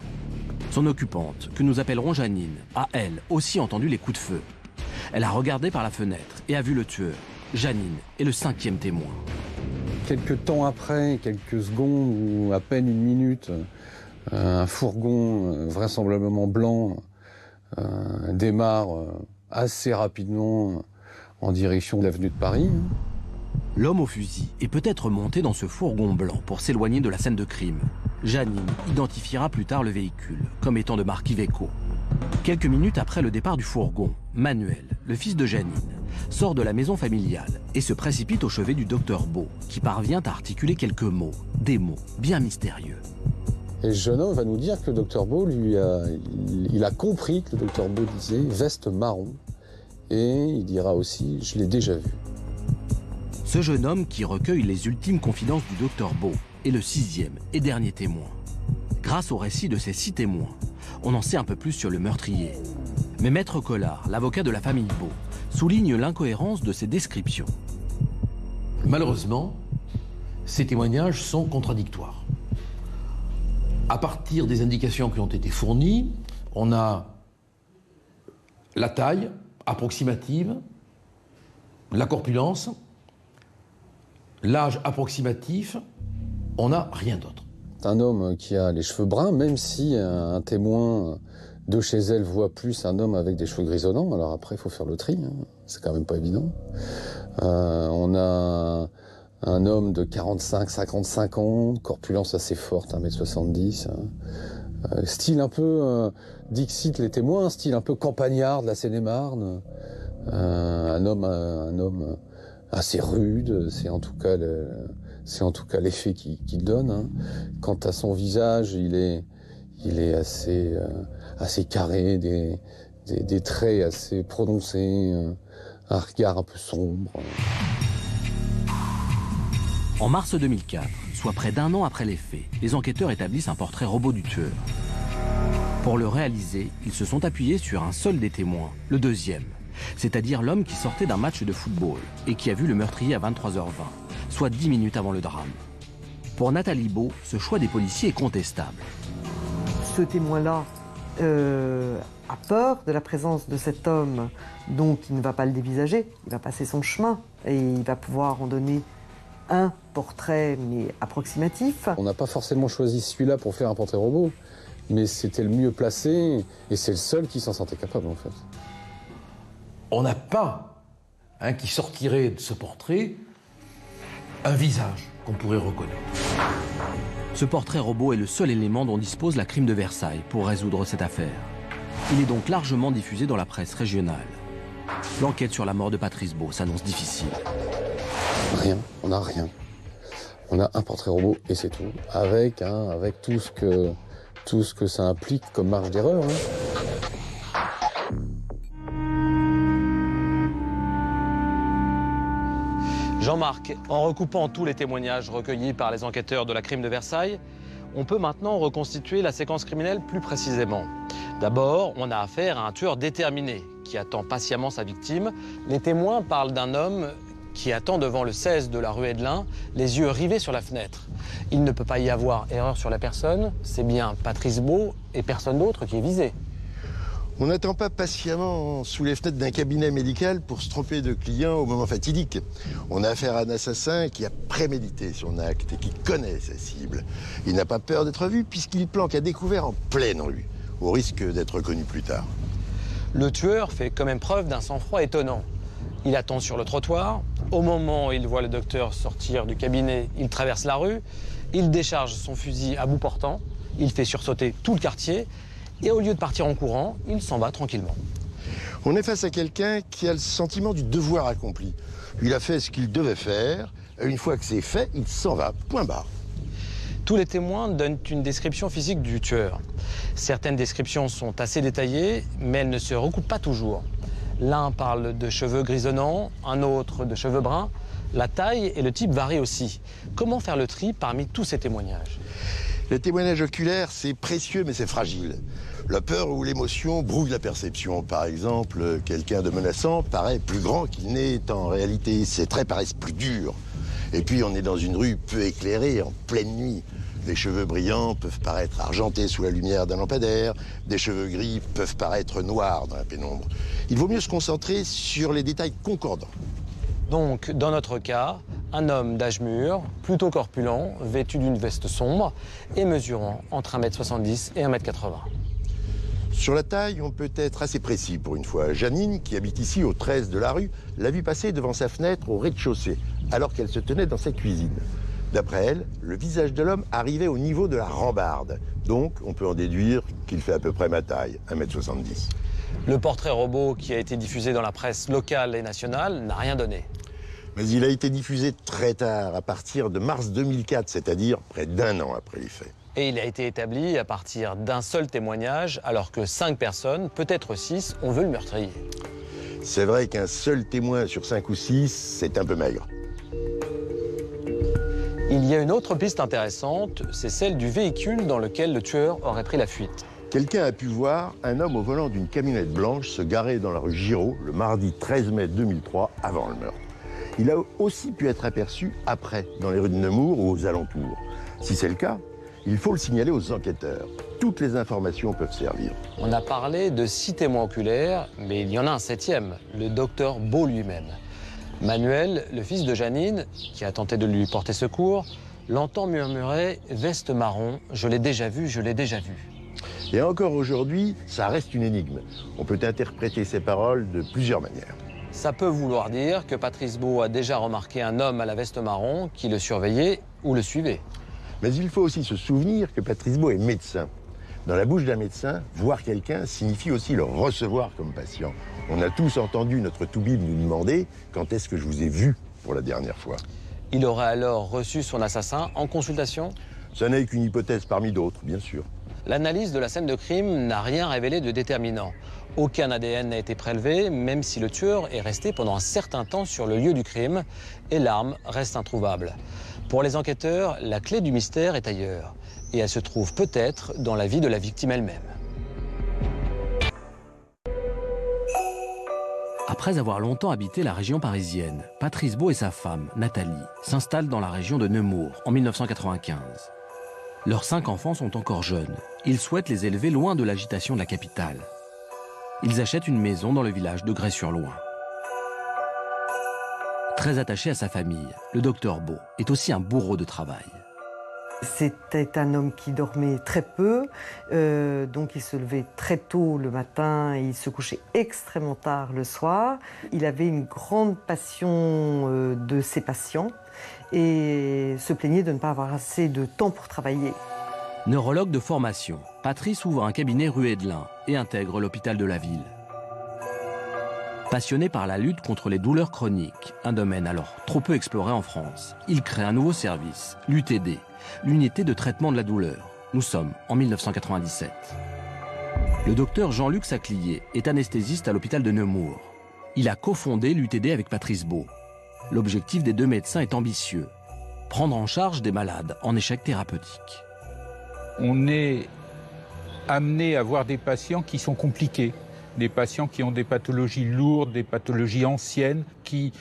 Son occupante, que nous appellerons Janine, a elle aussi entendu les coups de feu. Elle a regardé par la fenêtre et a vu le tueur. Janine est le 5e témoin. Quelques temps après, quelques secondes ou à peine une minute, un fourgon vraisemblablement blanc démarre assez rapidement en direction de l'avenue de Paris. L'homme au fusil est peut-être monté dans ce fourgon blanc pour s'éloigner de la scène de crime. Janine identifiera plus tard le véhicule comme étant de marque Iveco. Quelques minutes après le départ du fourgon, Manuel, le fils de Janine, sort de la maison familiale et se précipite au chevet du docteur Beau, qui parvient à articuler quelques mots, des mots bien mystérieux. Et le jeune homme va nous dire que le docteur Beau, il a compris que le docteur Beau disait « veste marron » et il dira aussi « je l'ai déjà vu ». Ce jeune homme qui recueille les ultimes confidences du docteur Beau est le 6e et dernier témoin. Grâce au récit de ces 6 témoins, on en sait un peu plus sur le meurtrier. Mais Maître Collard, l'avocat de la famille Beau, souligne l'incohérence de ces descriptions. Malheureusement, ces témoignages sont contradictoires. À partir des indications qui ont été fournies, on a la taille approximative, la corpulence, l'âge approximatif, on n'a rien d'autre. Un homme qui a les cheveux bruns, même si un témoin de chez elle voit plus un homme avec des cheveux grisonnants, alors après il faut faire le tri, c'est quand même pas évident. On a un homme de 45-55 ans, corpulence assez forte, 1m70, style un peu, Dixit les témoins, style un peu campagnard de la Seine-et-Marne, un homme assez rude, c'est en tout cas l'effet qu'il donne. Quant à son visage, il est assez carré, des traits assez prononcés, un regard un peu sombre. En mars 2004, soit près d'1 an après les faits, les enquêteurs établissent un portrait robot du tueur. Pour le réaliser, ils se sont appuyés sur un seul des témoins, le 2e. C'est-à-dire l'homme qui sortait d'un match de football et qui a vu le meurtrier à 23h20, soit 10 minutes avant le drame. Pour Nathalie Beau, ce choix des policiers est contestable. Ce témoin-là a peur de la présence de cet homme, donc il ne va pas le dévisager, il va passer son chemin et il va pouvoir en donner un portrait, mais approximatif. On n'a pas forcément choisi celui-là pour faire un portrait robot, mais c'était le mieux placé et c'est le seul qui s'en sentait capable en fait. On n'a pas qui sortirait de ce portrait un visage qu'on pourrait reconnaître. Ce portrait robot est le seul élément dont dispose la Crime de Versailles pour résoudre cette affaire. Il est donc largement diffusé dans la presse régionale. L'enquête sur la mort de Patrice Beau s'annonce difficile. Rien, on n'a rien. On a un portrait robot et c'est tout, avec tout ce que ça implique comme marge d'erreur. Jean-Marc, en recoupant tous les témoignages recueillis par les enquêteurs de la Crime de Versailles, on peut maintenant reconstituer la séquence criminelle plus précisément. D'abord, on a affaire à un tueur déterminé qui attend patiemment sa victime. Les témoins parlent d'un homme qui attend devant le 16 de la rue Edelin, les yeux rivés sur la fenêtre. Il ne peut pas y avoir erreur sur la personne, c'est bien Patrice Beau et personne d'autre qui est visé. On n'attend pas patiemment sous les fenêtres d'un cabinet médical pour se tromper de client au moment fatidique. On a affaire à un assassin qui a prémédité son acte et qui connaît sa cible. Il n'a pas peur d'être vu puisqu'il planque à découvert en pleine rue, au risque d'être reconnu plus tard. Le tueur fait quand même preuve d'un sang-froid étonnant. Il attend sur le trottoir. Au moment où il voit le docteur sortir du cabinet, il traverse la rue. Il décharge son fusil à bout portant. Il fait sursauter tout le quartier. Et au lieu de partir en courant, il s'en va tranquillement. On est face à quelqu'un qui a le sentiment du devoir accompli. Il a fait ce qu'il devait faire. Une fois que c'est fait, il s'en va. Point barre. Tous les témoins donnent une description physique du tueur. Certaines descriptions sont assez détaillées, mais elles ne se recoupent pas toujours. L'un parle de cheveux grisonnants, un autre de cheveux bruns. La taille et le type varient aussi. Comment faire le tri parmi tous ces témoignages ? Le témoignage oculaire, c'est précieux, mais c'est fragile. La peur ou l'émotion brouille la perception. Par exemple, quelqu'un de menaçant paraît plus grand qu'il n'est en réalité. Ses traits paraissent plus durs. Et puis, on est dans une rue peu éclairée, en pleine nuit. Les cheveux brillants peuvent paraître argentés sous la lumière d'un lampadaire. Des cheveux gris peuvent paraître noirs dans la pénombre. Il vaut mieux se concentrer sur les détails concordants. Donc, dans notre cas, un homme d'âge mûr, plutôt corpulent, vêtu d'une veste sombre et mesurant entre 1m70 et 1m80. Sur la taille, on peut être assez précis pour une fois. Janine, qui habite ici au 13 de la rue, l'a vu passer devant sa fenêtre au rez-de-chaussée, alors qu'elle se tenait dans sa cuisine. D'après elle, le visage de l'homme arrivait au niveau de la rambarde. Donc, on peut en déduire qu'il fait à peu près ma taille, 1m70. Le portrait robot qui a été diffusé dans la presse locale et nationale n'a rien donné. Mais il a été diffusé très tard, à partir de mars 2004, c'est-à-dire près d'1 an après les faits. Et il a été établi à partir d'un seul témoignage, alors que 5 personnes, peut-être 6, ont vu le meurtrier. C'est vrai qu'un seul témoin sur 5 ou 6, c'est un peu maigre. Il y a une autre piste intéressante, c'est celle du véhicule dans lequel le tueur aurait pris la fuite. Quelqu'un a pu voir un homme au volant d'une camionnette blanche se garer dans la rue Giraud le mardi 13 mai 2003, avant le meurtre. Il a aussi pu être aperçu après, dans les rues de Nemours ou aux alentours. Si c'est le cas, il faut le signaler aux enquêteurs. Toutes les informations peuvent servir. On a parlé de 6 témoins oculaires, mais il y en a un 7e, le docteur Beau lui-même. Manuel, le fils de Janine, qui a tenté de lui porter secours, l'entend murmurer « veste marron, je l'ai déjà vu, je l'ai déjà vu ». Et encore aujourd'hui, ça reste une énigme. On peut interpréter ces paroles de plusieurs manières. Ça peut vouloir dire que Patrice Beau a déjà remarqué un homme à la veste marron qui le surveillait ou le suivait. Mais il faut aussi se souvenir que Patrice Beau est médecin. Dans la bouche d'un médecin, voir quelqu'un signifie aussi le recevoir comme patient. On a tous entendu notre toubib nous demander « Quand est-ce que je vous ai vu pour la dernière fois ?» Il aurait alors reçu son assassin en consultation ? Ça n'est qu'une hypothèse parmi d'autres, bien sûr. L'analyse de la scène de crime n'a rien révélé de déterminant. Aucun ADN n'a été prélevé, même si le tueur est resté pendant un certain temps sur le lieu du crime, et l'arme reste introuvable. Pour les enquêteurs, la clé du mystère est ailleurs, et elle se trouve peut-être dans la vie de la victime elle-même. Après avoir longtemps habité la région parisienne, Patrice Beau et sa femme, Nathalie, s'installent dans la région de Nemours en 1995. Leurs 5 enfants sont encore jeunes. Ils souhaitent les élever loin de l'agitation de la capitale. Ils achètent une maison dans le village de Grès-sur-Loing. Très attaché à sa famille, le docteur Beau est aussi un bourreau de travail. C'était un homme qui dormait très peu, donc il se levait très tôt le matin et il se couchait extrêmement tard le soir. Il avait une grande passion de ses patients. et se plaignait de ne pas avoir assez de temps pour travailler. Neurologue de formation, Patrice ouvre un cabinet rue Edelin et intègre l'hôpital de la ville. Passionné par la lutte contre les douleurs chroniques, un domaine alors trop peu exploré en France, il crée un nouveau service, l'UTD, l'unité de traitement de la douleur. Nous sommes en 1997. Le docteur Jean-Luc Saclier est anesthésiste à l'hôpital de Nemours. Il a cofondé l'UTD avec Patrice Beau. L'objectif des deux médecins est ambitieux, prendre en charge des malades en échec thérapeutique. On est amené à voir des patients qui sont compliqués. Des patients qui ont des pathologies lourdes, des pathologies anciennes, qui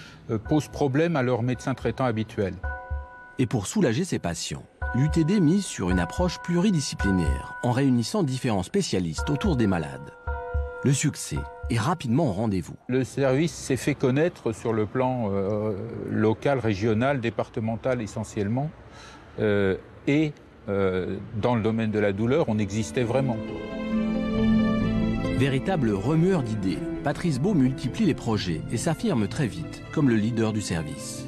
posent problème à leur médecin traitant habituel. Et pour soulager ces patients, l'UTD mise sur une approche pluridisciplinaire en réunissant différents spécialistes autour des malades. Le succès est rapidement au rendez-vous. Le service s'est fait connaître sur le plan local, régional, départemental essentiellement. Et dans le domaine de la douleur, on existait vraiment. Véritable remueur d'idées, Patrice Beau multiplie les projets et s'affirme très vite comme le leader du service.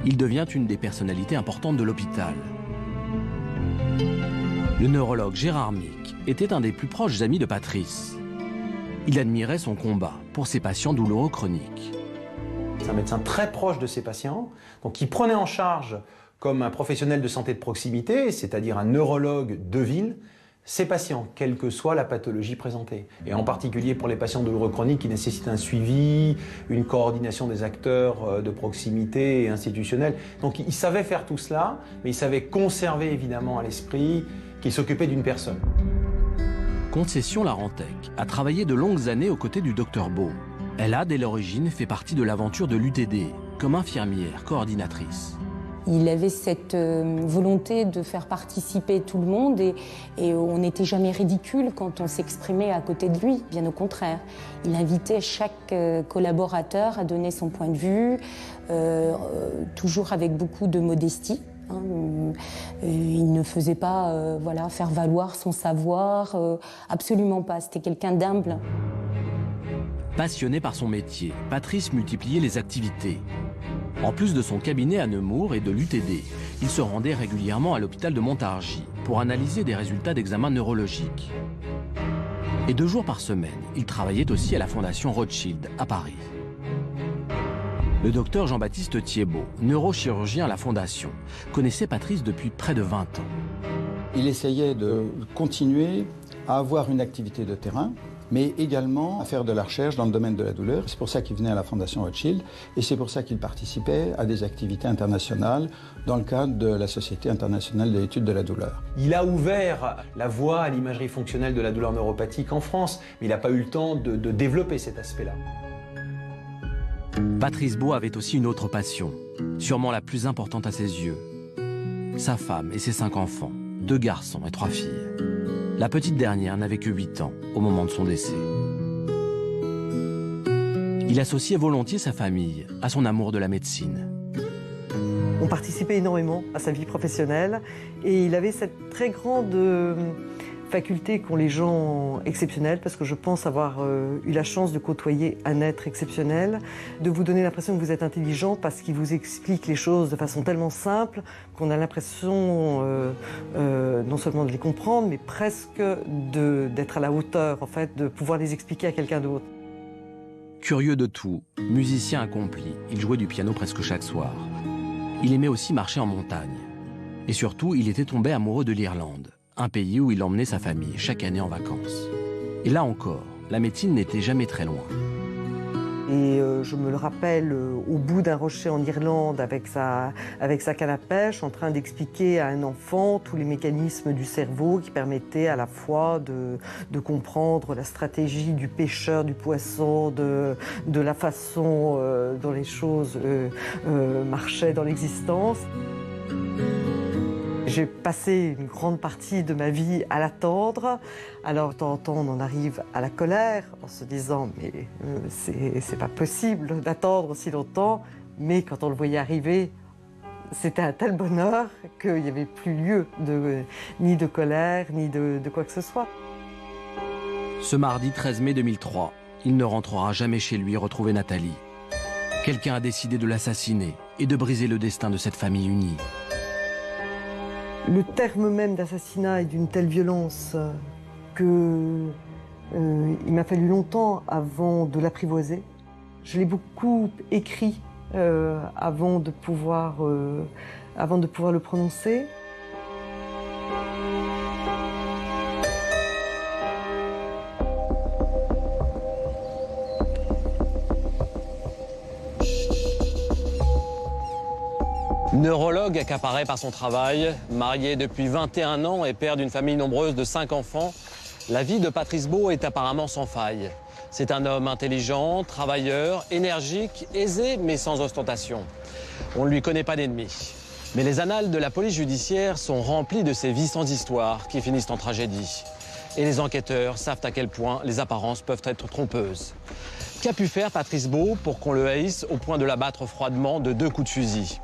Il devient une des personnalités importantes de l'hôpital. Le neurologue Gérard Mick était un des plus proches amis de Patrice. Il admirait son combat pour ses patients douloureux chroniques. C'est un médecin très proche de ses patients, donc qui prenait en charge comme un professionnel de santé de proximité, c'est-à-dire un neurologue de ville, ces patients, quelle que soit la pathologie présentée. Et en particulier pour les patients douloureux chroniques qui nécessitent un suivi, une coordination des acteurs de proximité et institutionnels. Donc il savait faire tout cela, mais il savait conserver évidemment à l'esprit qu'il s'occupait d'une personne. Concession Larentec a travaillé de longues années aux côtés du docteur Beau. Elle a dès l'origine fait partie de l'aventure de l'UTD, comme infirmière coordinatrice. Il avait cette volonté de faire participer tout le monde et on n'était jamais ridicule quand on s'exprimait à côté de lui, bien au contraire. Il invitait chaque collaborateur à donner son point de vue, toujours avec beaucoup de modestie. Il ne faisait pas faire valoir son savoir, absolument pas. C'était quelqu'un d'humble. Passionné par son métier, Patrice multipliait les activités. En plus de son cabinet à Nemours et de l'UTD, il se rendait régulièrement à l'hôpital de Montargis pour analyser des résultats d'examens neurologiques. Et 2 jours par semaine, il travaillait aussi à la Fondation Rothschild à Paris. Le docteur Jean-Baptiste Thiebaud, neurochirurgien à la Fondation, connaissait Patrice depuis près de 20 ans. Il essayait de continuer à avoir une activité de terrain, mais également à faire de la recherche dans le domaine de la douleur. C'est pour ça qu'il venait à la Fondation Rothschild et c'est pour ça qu'il participait à des activités internationales dans le cadre de la Société internationale de l'étude de la douleur. Il a ouvert la voie à l'imagerie fonctionnelle de la douleur neuropathique en France, mais il n'a pas eu le temps de développer cet aspect-là. Patrice Beau avait aussi une autre passion, sûrement la plus importante à ses yeux. Sa femme et ses 5 enfants, 2 garçons et 3 filles. La petite dernière n'avait que 8 ans au moment de son décès. Il associait volontiers sa famille à son amour de la médecine. On participait énormément à sa vie professionnelle et il avait cette très grande faculté qu'ont les gens exceptionnels, parce que je pense avoir eu la chance de côtoyer un être exceptionnel, de vous donner l'impression que vous êtes intelligent parce qu'il vous explique les choses de façon tellement simple qu'on a l'impression non seulement de les comprendre, mais presque d'être à la hauteur, en fait, de pouvoir les expliquer à quelqu'un d'autre. Curieux de tout, musicien accompli, il jouait du piano presque chaque soir. Il aimait aussi marcher en montagne. Et surtout, il était tombé amoureux de l'Irlande, un pays où il emmenait sa famille chaque année en vacances. Et là encore, la médecine n'était jamais très loin. Et je me le rappelle au bout d'un rocher en Irlande avec sa canne à pêche, en train d'expliquer à un enfant tous les mécanismes du cerveau qui permettaient à la fois de comprendre la stratégie du pêcheur, du poisson, de la façon dont les choses marchaient dans l'existence. J'ai passé une grande partie de ma vie à l'attendre. Alors, de temps en temps, on en arrive à la colère en se disant « mais c'est pas possible d'attendre aussi longtemps ». Mais quand on le voyait arriver, c'était un tel bonheur qu'il n'y avait plus lieu ni de colère, ni de quoi que ce soit. Ce mardi 13 mai 2003, il ne rentrera jamais chez lui retrouver Nathalie. Quelqu'un a décidé de l'assassiner et de briser le destin de cette famille unie. Le terme même d'assassinat est d'une telle violence que il m'a fallu longtemps avant de l'apprivoiser. Je l'ai beaucoup écrit avant de pouvoir le prononcer. Neurologue accaparé par son travail, marié depuis 21 ans et père d'une famille nombreuse de 5 enfants, la vie de Patrice Beau est apparemment sans faille. C'est un homme intelligent, travailleur, énergique, aisé mais sans ostentation. On ne lui connaît pas d'ennemis. Mais les annales de la police judiciaire sont remplies de ces vies sans histoire qui finissent en tragédie. Et les enquêteurs savent à quel point les apparences peuvent être trompeuses. Qu'a pu faire Patrice Beau pour qu'on le haïsse au point de l'abattre froidement de 2 coups de fusil ?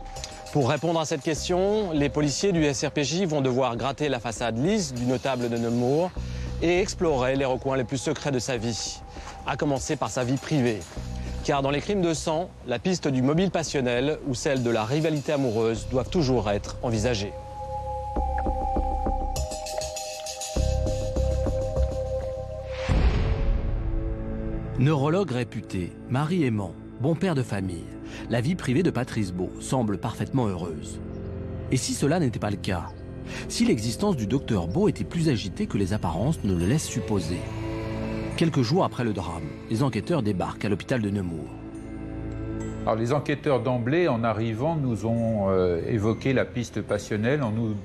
Pour répondre à cette question, les policiers du SRPJ vont devoir gratter la façade lisse du notable de Nemours et explorer les recoins les plus secrets de sa vie, à commencer par sa vie privée. Car dans les crimes de sang, la piste du mobile passionnel ou celle de la rivalité amoureuse doivent toujours être envisagées. Neurologue réputé, mari aimant, bon père de famille, la vie privée de Patrice Beau semble parfaitement heureuse. Et si cela n'était pas le cas? Si l'existence du docteur Beau était plus agitée que les apparences ne le laissent supposer? Quelques jours après le drame, les enquêteurs débarquent à l'hôpital de Nemours. Alors, les enquêteurs d'emblée, en arrivant, nous ont évoqué la piste passionnelle en nous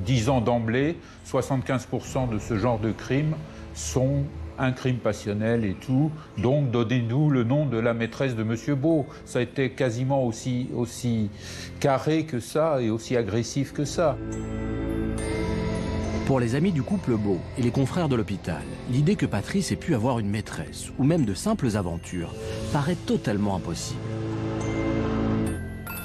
disant d'emblée 75% de ce genre de crimes sont un crime passionnel et tout. Donc, donnez-nous le nom de la maîtresse de Monsieur Beau. Ça a été quasiment aussi carré que ça et aussi agressif que ça. Pour les amis du couple Beau et les confrères de l'hôpital, l'idée que Patrice ait pu avoir une maîtresse ou même de simples aventures paraît totalement impossible.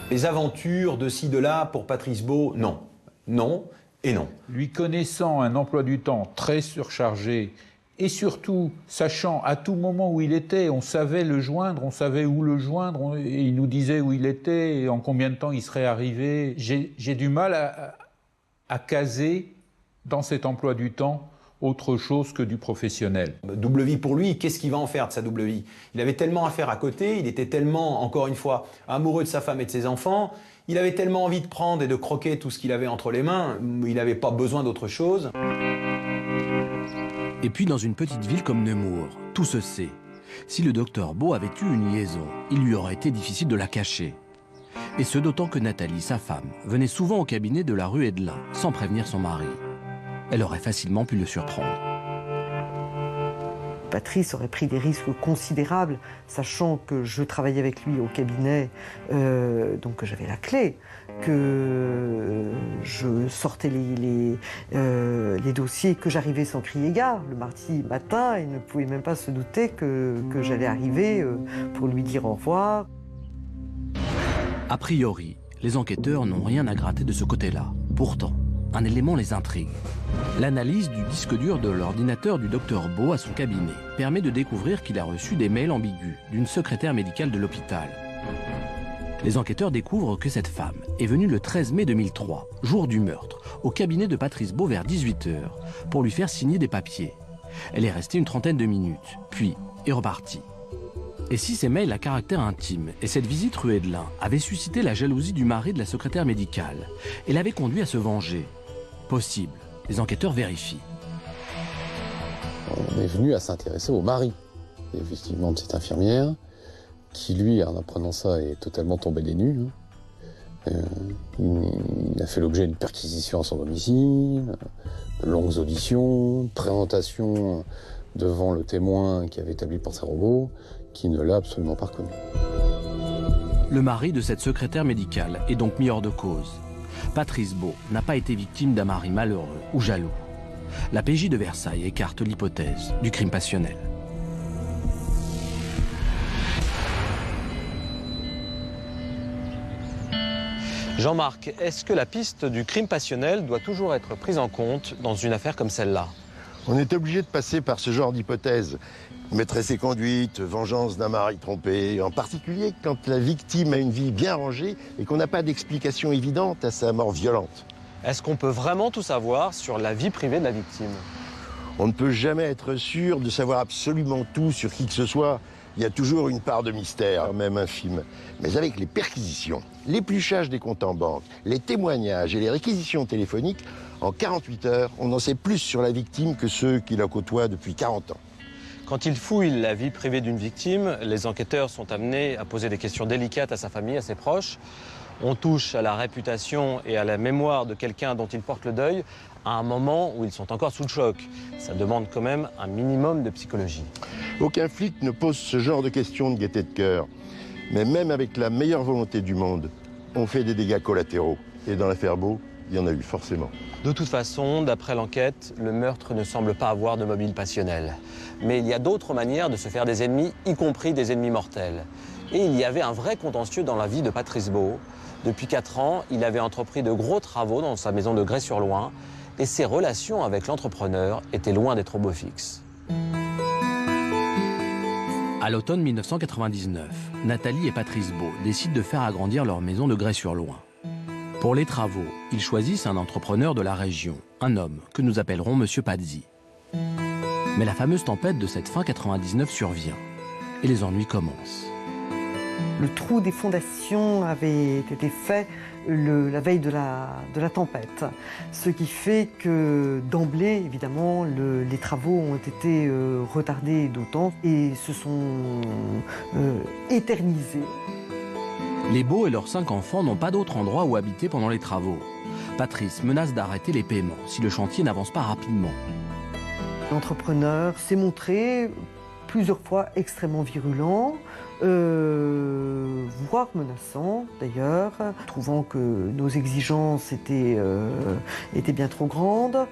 Les aventures de ci, de là, pour Patrice Beau, non. Non et non. Lui connaissant un emploi du temps très surchargé et surtout sachant à tout moment où il était, on savait le joindre, on savait où le joindre, et il nous disait où il était et en combien de temps il serait arrivé. J'ai du mal à caser dans cet emploi du temps autre chose que du professionnel. Double vie pour lui, qu'est-ce qu'il va en faire de sa double vie? Il avait tellement à faire à côté, il était tellement, encore une fois, amoureux de sa femme et de ses enfants, il avait tellement envie de prendre et de croquer tout ce qu'il avait entre les mains, il n'avait pas besoin d'autre chose. Et puis dans une petite ville comme Nemours, tout se sait. Si le docteur Beau avait eu une liaison, il lui aurait été difficile de la cacher. Et ce d'autant que Nathalie, sa femme, venait souvent au cabinet de la rue Edelin, sans prévenir son mari. Elle aurait facilement pu le surprendre. Patrice aurait pris des risques considérables, sachant que je travaillais avec lui au cabinet, donc que j'avais la clé, que je sortais les dossiers, que j'arrivais sans crier gare. Le mardi matin, il ne pouvait même pas se douter que j'allais arriver pour lui dire au revoir. A priori, les enquêteurs n'ont rien à gratter de ce côté-là. Pourtant, un élément les intrigue. L'analyse du disque dur de l'ordinateur du docteur Beau à son cabinet permet de découvrir qu'il a reçu des mails ambigus d'une secrétaire médicale de l'hôpital. Les enquêteurs découvrent que cette femme est venue le 13 mai 2003, jour du meurtre, au cabinet de Patrice Beau vers 18h, pour lui faire signer des papiers. Elle est restée une trentaine de minutes, puis est repartie. Et si ces mails à caractère intime et cette visite rue Edelin avaient suscité la jalousie du mari de la secrétaire médicale et l'avaient conduit à se venger? Possible. Les enquêteurs vérifient. On est venu à s'intéresser au mari, effectivement, de cette infirmière, qui lui, en apprenant ça, est totalement tombé des nues. Il a fait l'objet d'une perquisition à son domicile, de longues auditions, de présentations devant le témoin qui avait établi le portrait robot, qui ne l'a absolument pas reconnu. Le mari de cette secrétaire médicale est donc mis hors de cause. Patrice Beau n'a pas été victime d'un mari malheureux ou jaloux. La PJ de Versailles écarte l'hypothèse du crime passionnel. Jean-Marc, est-ce que la piste du crime passionnel doit toujours être prise en compte dans une affaire comme celle-là? On est obligé de passer par ce genre d'hypothèse. Maîtresse et conduite, vengeance d'un mari trompé, en particulier quand la victime a une vie bien rangée et qu'on n'a pas d'explication évidente à sa mort violente. Est-ce qu'on peut vraiment tout savoir sur la vie privée de la victime? On ne peut jamais être sûr de savoir absolument tout sur qui que ce soit. Il y a toujours une part de mystère, même infime. Mais avec les perquisitions, l'épluchage des comptes en banque, les témoignages et les réquisitions téléphoniques, en 48 heures, on en sait plus sur la victime que ceux qui la côtoient depuis 40 ans. Quand ils fouillent la vie privée d'une victime, les enquêteurs sont amenés à poser des questions délicates à sa famille, à ses proches. On touche à la réputation et à la mémoire de quelqu'un dont ils portent le deuil à un moment où ils sont encore sous le choc. Ça demande quand même un minimum de psychologie. Aucun flic ne pose ce genre de questions de gaieté de cœur. Mais même avec la meilleure volonté du monde, on fait des dégâts collatéraux. Et dans l'affaire Beau, il y en a eu forcément. De toute façon, d'après l'enquête, le meurtre ne semble pas avoir de mobile passionnel. Mais il y a d'autres manières de se faire des ennemis, y compris des ennemis mortels. Et il y avait un vrai contentieux dans la vie de Patrice Beau. Depuis 4 ans, il avait entrepris de gros travaux dans sa maison de Grès-sur-Loing et ses relations avec l'entrepreneur étaient loin d'être au beau fixe. À l'automne 1999, Nathalie et Patrice Beau décident de faire agrandir leur maison de Grès-sur-Loing. Pour les travaux, ils choisissent un entrepreneur de la région, un homme que nous appellerons Monsieur Pazzi. Mais la fameuse tempête de cette fin 99 survient et les ennuis commencent. Le trou des fondations avait été fait la veille de la tempête. Ce qui fait que d'emblée, évidemment, les travaux ont été retardés d'autant et se sont éternisés. Les Beau et leurs 5 enfants n'ont pas d'autre endroit où habiter pendant les travaux. Patrice menace d'arrêter les paiements si le chantier n'avance pas rapidement. L'entrepreneur s'est montré plusieurs fois extrêmement virulent, voire menaçant d'ailleurs, trouvant que nos exigences étaient bien trop grandes.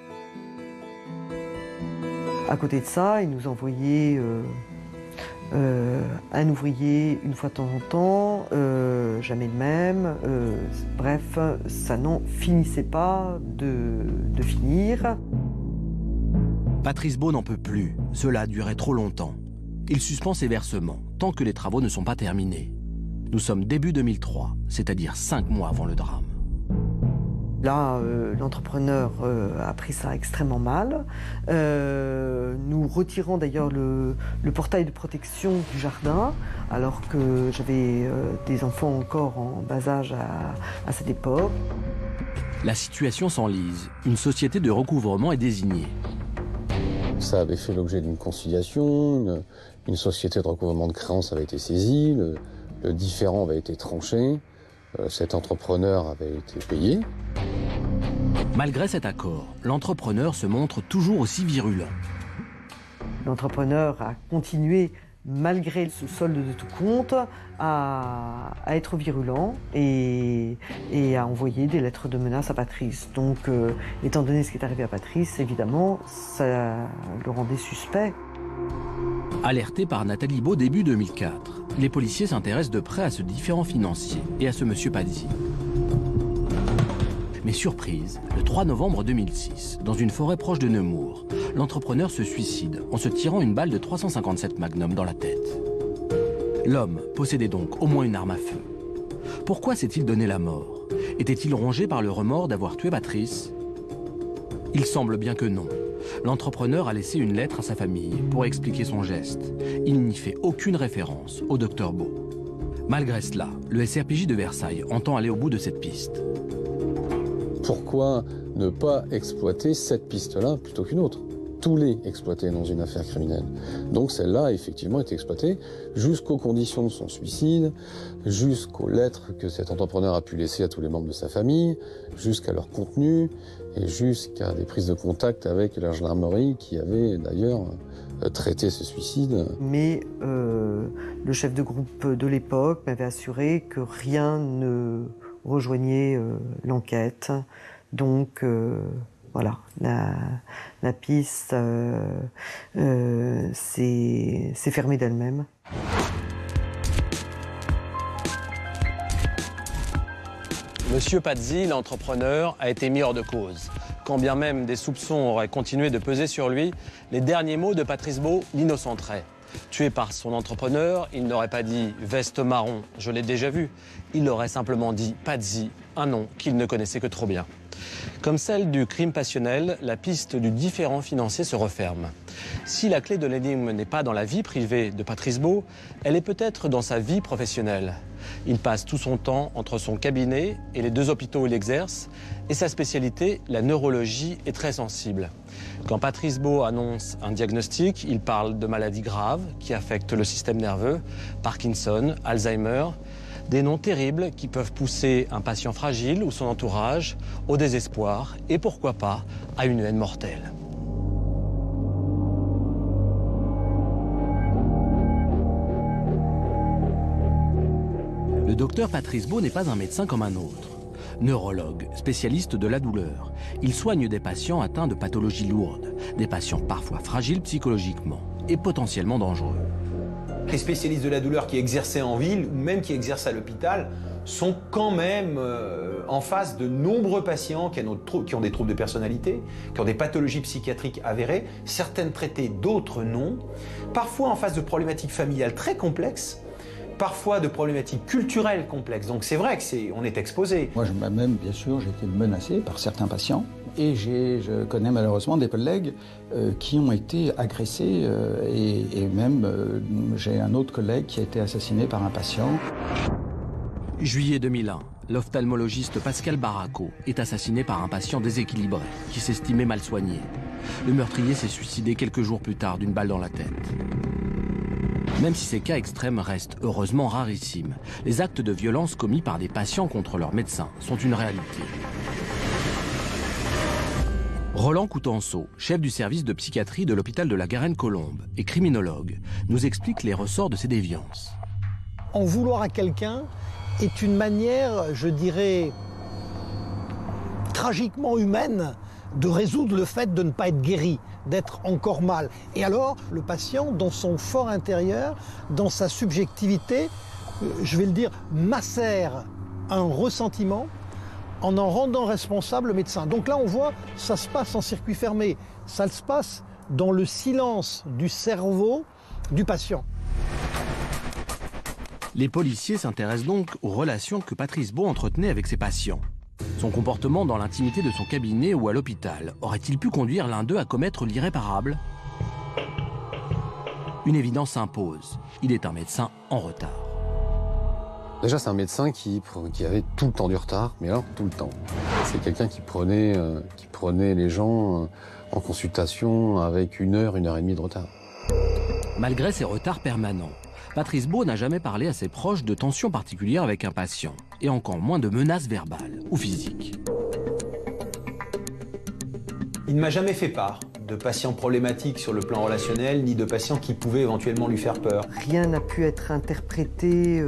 À côté de ça, il nous envoyait un ouvrier une fois de temps en temps, jamais le même. Bref, ça n'en finissait pas de finir. Patrice Beau n'en peut plus, cela a duré trop longtemps. Il suspend ses versements tant que les travaux ne sont pas terminés. Nous sommes début 2003, c'est-à-dire 5 mois avant le drame. Là, l'entrepreneur a pris ça extrêmement mal, nous retirant d'ailleurs le portail de protection du jardin, alors que j'avais des enfants encore en bas âge à cette époque. La situation s'enlise. Une société de recouvrement est désignée. Ça avait fait l'objet d'une conciliation, une société de recouvrement de créances avait été saisie, le différend avait été tranché, cet entrepreneur avait été payé. Malgré cet accord, l'entrepreneur se montre toujours aussi virulent. L'entrepreneur a continué, malgré ce solde de tout compte, à être virulent et à envoyer des lettres de menace à Patrice. Donc, étant donné ce qui est arrivé à Patrice, évidemment, ça le rendait suspect. Alerté par Nathalie Beau début 2004, les policiers s'intéressent de près à ce différend financier et à ce monsieur Pazzi. Mais surprise, le 3 novembre 2006, dans une forêt proche de Nemours, l'entrepreneur se suicide en se tirant une balle de 357 Magnum dans la tête. L'homme possédait donc au moins une arme à feu. Pourquoi s'est-il donné la mort? Était-il rongé par le remords d'avoir tué Patrice? Il semble bien que non. L'entrepreneur a laissé une lettre à sa famille pour expliquer son geste. Il n'y fait aucune référence au docteur Beau. Malgré cela, le SRPJ de Versailles entend aller au bout de cette piste. Pourquoi ne pas exploiter cette piste-là plutôt qu'une autre? Tous les exploiter dans une affaire criminelle. Donc celle-là a effectivement été exploitée jusqu'aux conditions de son suicide, jusqu'aux lettres que cet entrepreneur a pu laisser à tous les membres de sa famille, jusqu'à leur contenu et jusqu'à des prises de contact avec la gendarmerie qui avait d'ailleurs traité ce suicide. Mais le chef de groupe de l'époque m'avait assuré que rien ne rejoignait l'enquête. Donc voilà, la piste s'est fermée d'elle-même. Monsieur Pazzi, l'entrepreneur, a été mis hors de cause. Quand bien même des soupçons auraient continué de peser sur lui, les derniers mots de Patrice Beau l'innocenteraient. Tué par son entrepreneur, il n'aurait pas dit « veste marron, je l'ai déjà vu ». Il aurait simplement dit « Pazzi », un nom qu'il ne connaissait que trop bien. Comme celle du crime passionnel, la piste du différend financier se referme. Si la clé de l'énigme n'est pas dans la vie privée de Patrice Beau, elle est peut-être dans sa vie professionnelle. Il passe tout son temps entre son cabinet et les 2 hôpitaux où il exerce, et sa spécialité, la neurologie, est très sensible. Quand Patrice Beau annonce un diagnostic, il parle de maladies graves qui affectent le système nerveux, Parkinson, Alzheimer, des noms terribles qui peuvent pousser un patient fragile ou son entourage au désespoir et pourquoi pas à une haine mortelle. Le docteur Patrice Beau n'est pas un médecin comme un autre. Neurologue, spécialiste de la douleur, il soigne des patients atteints de pathologies lourdes, des patients parfois fragiles psychologiquement et potentiellement dangereux. Les spécialistes de la douleur qui exerçaient en ville ou même qui exercent à l'hôpital sont quand même en face de nombreux patients qui ont des troubles de personnalité, qui ont des pathologies psychiatriques avérées, certaines traitées, d'autres non, parfois en face de problématiques familiales très complexes, parfois de problématiques culturelles complexes. Donc c'est vrai qu'on est exposé. Moi, même, bien sûr, j'ai été menacé par certains patients. Et je connais malheureusement des collègues qui ont été agressés. Et même, j'ai un autre collègue qui a été assassiné par un patient. Juillet 2001, l'ophtalmologiste Pascal Baraco est assassiné par un patient déséquilibré qui s'estimait mal soigné. Le meurtrier s'est suicidé quelques jours plus tard d'une balle dans la tête. Même si ces cas extrêmes restent heureusement rarissimes, les actes de violence commis par des patients contre leurs médecins sont une réalité. Roland Coutenceau, chef du service de psychiatrie de l'hôpital de la Garenne-Colombes et criminologue, nous explique les ressorts de ces déviances. En vouloir à quelqu'un est une manière, je dirais, tragiquement humaine de résoudre le fait de ne pas être guéri, d'être encore mal. Et alors, le patient, dans son fort intérieur, dans sa subjectivité, je vais le dire, macère un ressentiment en rendant responsable le médecin. Donc là, on voit, ça se passe en circuit fermé. Ça se passe dans le silence du cerveau du patient. Les policiers s'intéressent donc aux relations que Patrice Beau entretenait avec ses patients. Son comportement dans l'intimité de son cabinet ou à l'hôpital aurait-il pu conduire l'un d'eux à commettre l'irréparable? Une évidence s'impose. Il est un médecin en retard. Déjà, c'est un médecin qui avait tout le temps du retard, mais alors tout le temps. C'est quelqu'un qui prenait les gens en consultation avec 1 heure, 1 heure et demie de retard. Malgré ces retards permanents, Patrice Beau n'a jamais parlé à ses proches de tensions particulières avec un patient, et encore moins de menaces verbales ou physiques. Il ne m'a jamais fait part de patients problématiques sur le plan relationnel, ni de patients qui pouvaient éventuellement lui faire peur. Rien n'a pu être interprété,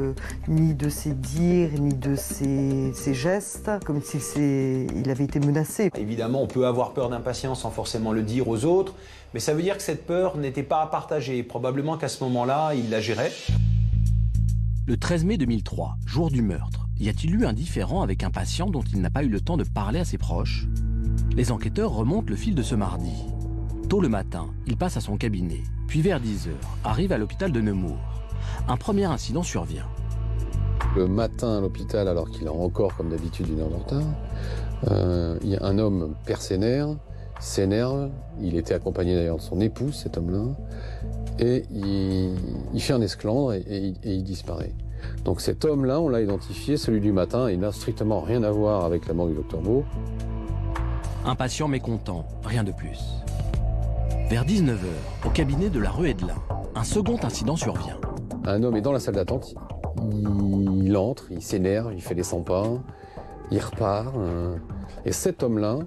ni de ses dires, ni de ses gestes, comme s'il avait été menacé. Évidemment, on peut avoir peur d'un patient sans forcément le dire aux autres, mais ça veut dire que cette peur n'était pas à partager. Probablement qu'à ce moment-là, il la gérait. Le 13 mai 2003, jour du meurtre, y a-t-il eu un différend avec un patient dont il n'a pas eu le temps de parler à ses proches? Les enquêteurs remontent le fil de ce mardi. Tôt le matin, il passe à son cabinet, puis vers 10h, arrive à l'hôpital de Nemours. Un premier incident survient. Le matin à l'hôpital, alors qu'il a encore, comme d'habitude, 1 heure de retard, il y a un homme père s'énerve, il était accompagné d'ailleurs de son épouse, cet homme-là, et il fait un esclandre et il disparaît. Donc cet homme-là, on l'a identifié, celui du matin, il n'a strictement rien à voir avec la mort du docteur Beau. Un patient mécontent, rien de plus. Vers 19h, au cabinet de la rue Edelin, un second incident survient. Un homme est dans la salle d'attente, il entre, il s'énerve, il fait les 100 pas, il repart. Et cet homme-là,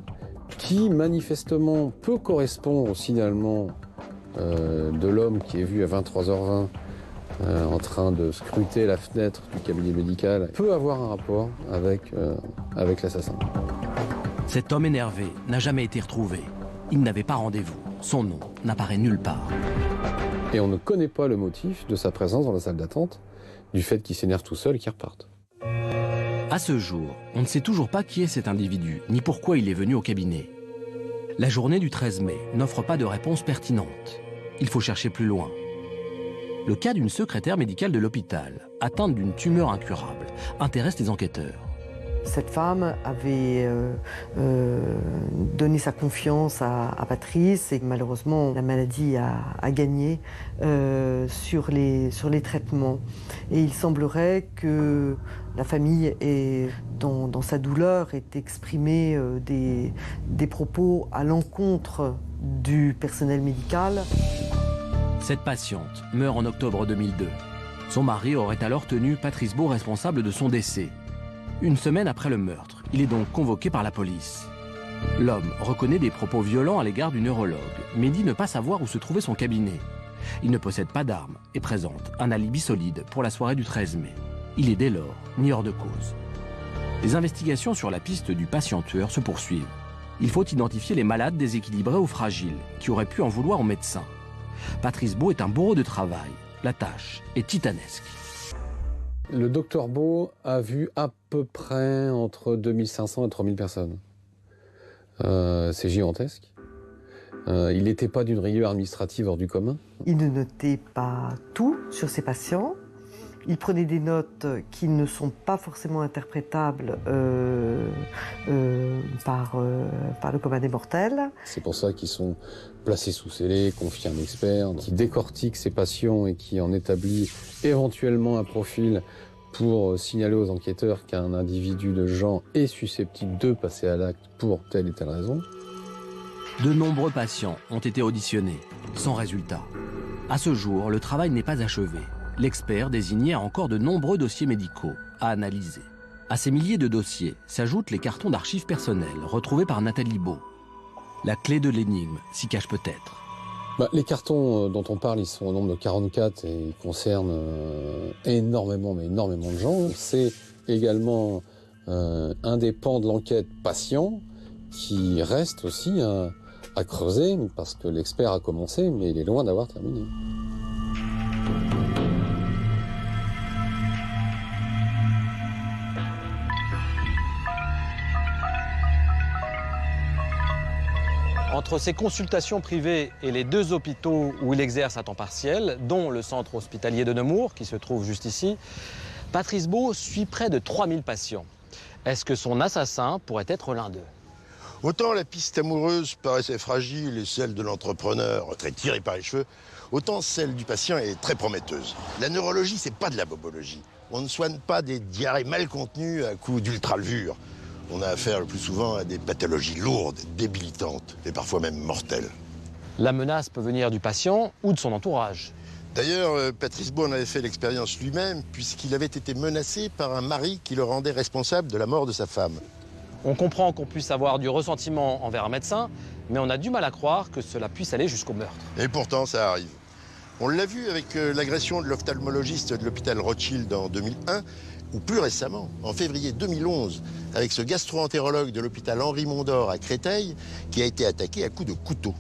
qui manifestement peu correspond au signalement de l'homme qui est vu à 23h20 en train de scruter la fenêtre du cabinet médical, peut avoir un rapport avec l'assassin. Cet homme énervé n'a jamais été retrouvé. Il n'avait pas rendez-vous. Son nom n'apparaît nulle part. Et on ne connaît pas le motif de sa présence dans la salle d'attente, du fait qu'il s'énerve tout seul et qu'il reparte. À ce jour, on ne sait toujours pas qui est cet individu, ni pourquoi il est venu au cabinet. La journée du 13 mai n'offre pas de réponse pertinente. Il faut chercher plus loin. Le cas d'une secrétaire médicale de l'hôpital, atteinte d'une tumeur incurable, intéresse les enquêteurs. Cette femme avait donné sa confiance à Patrice et malheureusement la maladie a gagné sur les traitements. Et il semblerait que la famille, dans sa douleur, ait exprimé des propos à l'encontre du personnel médical. Cette patiente meurt en octobre 2002. Son mari aurait alors tenu Patrice Beau responsable de son décès. Une semaine après le meurtre, il est donc convoqué par la police. L'homme reconnaît des propos violents à l'égard du neurologue, mais dit ne pas savoir où se trouvait son cabinet. Il ne possède pas d'armes et présente un alibi solide pour la soirée du 13 mai. Il est dès lors mis hors de cause. Les investigations sur la piste du patient tueur se poursuivent. Il faut identifier les malades déséquilibrés ou fragiles qui auraient pu en vouloir aux médecins. Patrice Beau est un bourreau de travail. La tâche est titanesque. Le docteur Beau a vu à peu près entre 2500 et 3000 personnes. C'est gigantesque. Il n'était pas d'une rigueur administrative hors du commun. Il ne notait pas tout sur ses patients. Il prenait des notes qui ne sont pas forcément interprétables par le commun des mortels. C'est pour ça qu'ils sont placés sous scellé, confiés à un expert, qui décortique ses patients et qui en établit éventuellement un profil pour signaler aux enquêteurs qu'un individu de genre est susceptible de passer à l'acte pour telle et telle raison. De nombreux patients ont été auditionnés, sans résultat. À ce jour, le travail n'est pas achevé. L'expert désignait encore de nombreux dossiers médicaux à analyser. À ces milliers de dossiers s'ajoutent les cartons d'archives personnelles retrouvés par Nathalie Beau. La clé de l'énigme s'y cache peut-être. Les cartons dont on parle, ils sont au nombre de 44 et ils concernent énormément de gens. C'est également un des pans de l'enquête patient qui reste aussi à creuser parce que l'expert a commencé, mais il est loin d'avoir terminé. Entre ses consultations privées et les 2 hôpitaux où il exerce à temps partiel, dont le centre hospitalier de Nemours, qui se trouve juste ici, Patrice Beau suit près de 3000 patients. Est-ce que son assassin pourrait être l'un d'eux? Autant la piste amoureuse paraissait fragile et celle de l'entrepreneur très tirée par les cheveux, autant celle du patient est très prometteuse. La neurologie, c'est pas de la bobologie. On ne soigne pas des diarrhées mal contenues à coups d'ultralevure. On a affaire le plus souvent à des pathologies lourdes, débilitantes et parfois même mortelles. La menace peut venir du patient ou de son entourage. D'ailleurs, Patrice Beau en avait fait l'expérience lui-même puisqu'il avait été menacé par un mari qui le rendait responsable de la mort de sa femme. On comprend qu'on puisse avoir du ressentiment envers un médecin, mais on a du mal à croire que cela puisse aller jusqu'au meurtre. Et pourtant, ça arrive. On l'a vu avec l'agression de l'ophtalmologiste de l'hôpital Rothschild en 2001, ou plus récemment, en février 2011, avec ce gastro-entérologue de l'hôpital Henri Mondor à Créteil, qui a été attaqué à coups de couteau.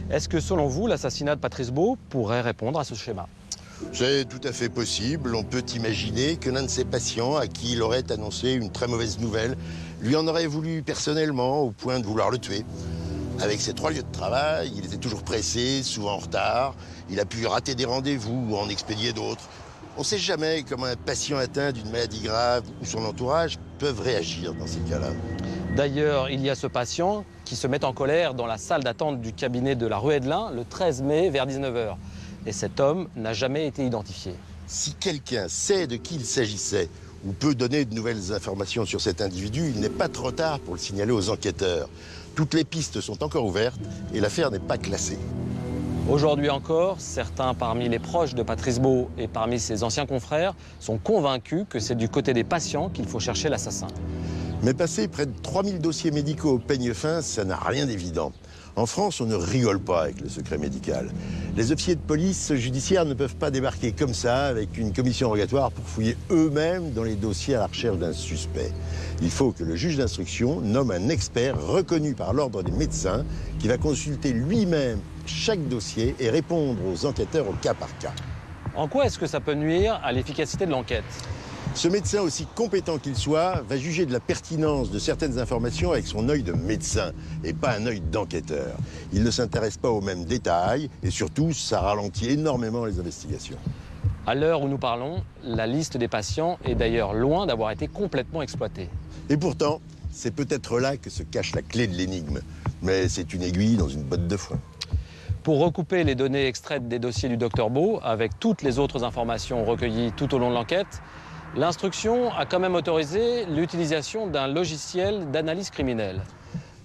Est-ce que, selon vous, l'assassinat de Patrice Beau pourrait répondre à ce schéma? C'est tout à fait possible. On peut imaginer que l'un de ses patients, à qui il aurait annoncé une très mauvaise nouvelle, lui en aurait voulu personnellement au point de vouloir le tuer. Avec ses 3 lieux de travail, il était toujours pressé, souvent en retard. Il a pu rater des rendez-vous ou en expédier d'autres. On ne sait jamais comment un patient atteint d'une maladie grave ou son entourage peuvent réagir dans ces cas-là. D'ailleurs, il y a ce patient qui se met en colère dans la salle d'attente du cabinet de la rue Edelin le 13 mai vers 19h. Et cet homme n'a jamais été identifié. Si quelqu'un sait de qui il s'agissait ou peut donner de nouvelles informations sur cet individu, il n'est pas trop tard pour le signaler aux enquêteurs. Toutes les pistes sont encore ouvertes et l'affaire n'est pas classée. Aujourd'hui encore, certains parmi les proches de Patrice Beau et parmi ses anciens confrères sont convaincus que c'est du côté des patients qu'il faut chercher l'assassin. Mais passer près de 3000 dossiers médicaux au peigne fin, ça n'a rien d'évident. En France, on ne rigole pas avec le secret médical. Les officiers de police judiciaire ne peuvent pas débarquer comme ça avec une commission rogatoire pour fouiller eux-mêmes dans les dossiers à la recherche d'un suspect. Il faut que le juge d'instruction nomme un expert reconnu par l'ordre des médecins qui va consulter lui-même chaque dossier et répondre aux enquêteurs au cas par cas. En quoi est-ce que ça peut nuire à l'efficacité de l'enquête? Ce médecin, aussi compétent qu'il soit, va juger de la pertinence de certaines informations avec son œil de médecin et pas un œil d'enquêteur. Il ne s'intéresse pas aux mêmes détails et surtout, ça ralentit énormément les investigations. À l'heure où nous parlons, la liste des patients est d'ailleurs loin d'avoir été complètement exploitée. Et pourtant, c'est peut-être là que se cache la clé de l'énigme. Mais c'est une aiguille dans une botte de foin. Pour recouper les données extraites des dossiers du Dr Beau avec toutes les autres informations recueillies tout au long de l'enquête, l'instruction a quand même autorisé l'utilisation d'un logiciel d'analyse criminelle.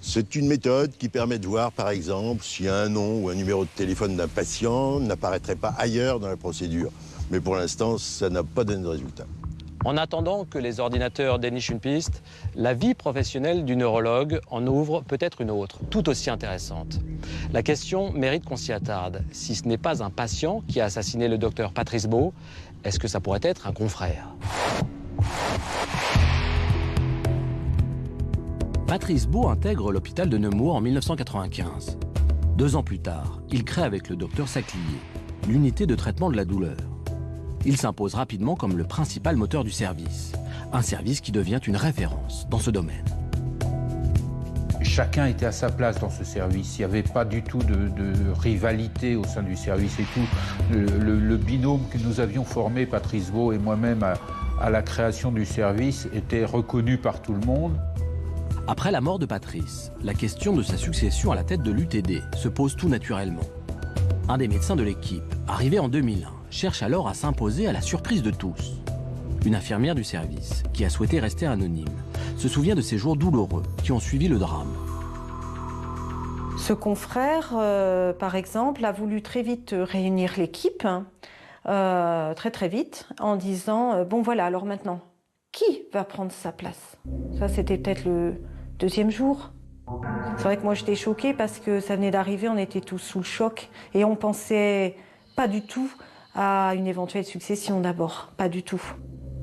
C'est une méthode qui permet de voir, par exemple, si un nom ou un numéro de téléphone d'un patient n'apparaîtrait pas ailleurs dans la procédure. Mais pour l'instant, ça n'a pas donné de résultat. En attendant que les ordinateurs dénichent une piste, la vie professionnelle du neurologue en ouvre peut-être une autre, tout aussi intéressante. La question mérite qu'on s'y attarde. Si ce n'est pas un patient qui a assassiné le docteur Patrice Beau, est-ce que ça pourrait être un confrère ? Patrice Beau intègre l'hôpital de Nemours en 1995. 2 ans plus tard, il crée avec le docteur Saclier l'unité de traitement de la douleur. Il s'impose rapidement comme le principal moteur du service. Un service qui devient une référence dans ce domaine. Chacun était à sa place dans ce service. Il n'y avait pas du tout de rivalité au sein du service et tout. Le binôme que nous avions formé, Patrice Beau et moi-même, à la création du service, était reconnu par tout le monde. Après la mort de Patrice, la question de sa succession à la tête de l'UTD se pose tout naturellement. Un des médecins de l'équipe, arrivé en 2001, cherche alors à s'imposer à la surprise de tous. Une infirmière du service, qui a souhaité rester anonyme, se souvient de ces jours douloureux qui ont suivi le drame. Ce confrère, par exemple, a voulu très vite réunir l'équipe, très vite, en disant bon voilà, alors maintenant, qui va prendre sa place? Ça, c'était peut-être le 2e jour. C'est vrai que moi, j'étais choquée parce que ça venait d'arriver, on était tous sous le choc et on pensait pas du tout à une éventuelle succession d'abord, pas du tout.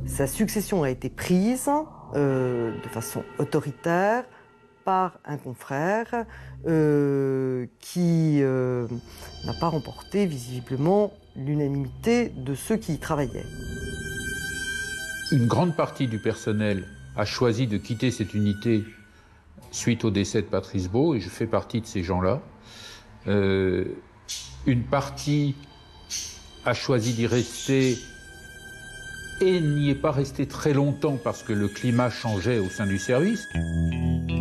Sa succession a été prise de façon autoritaire par un confrère qui n'a pas remporté visiblement l'unanimité de ceux qui y travaillaient. Une grande partie du personnel a choisi de quitter cette unité suite au décès de Patrice Beau, et je fais partie de ces gens-là. Une partie a choisi d'y rester et n'y est pas resté très longtemps parce que le climat changeait au sein du service.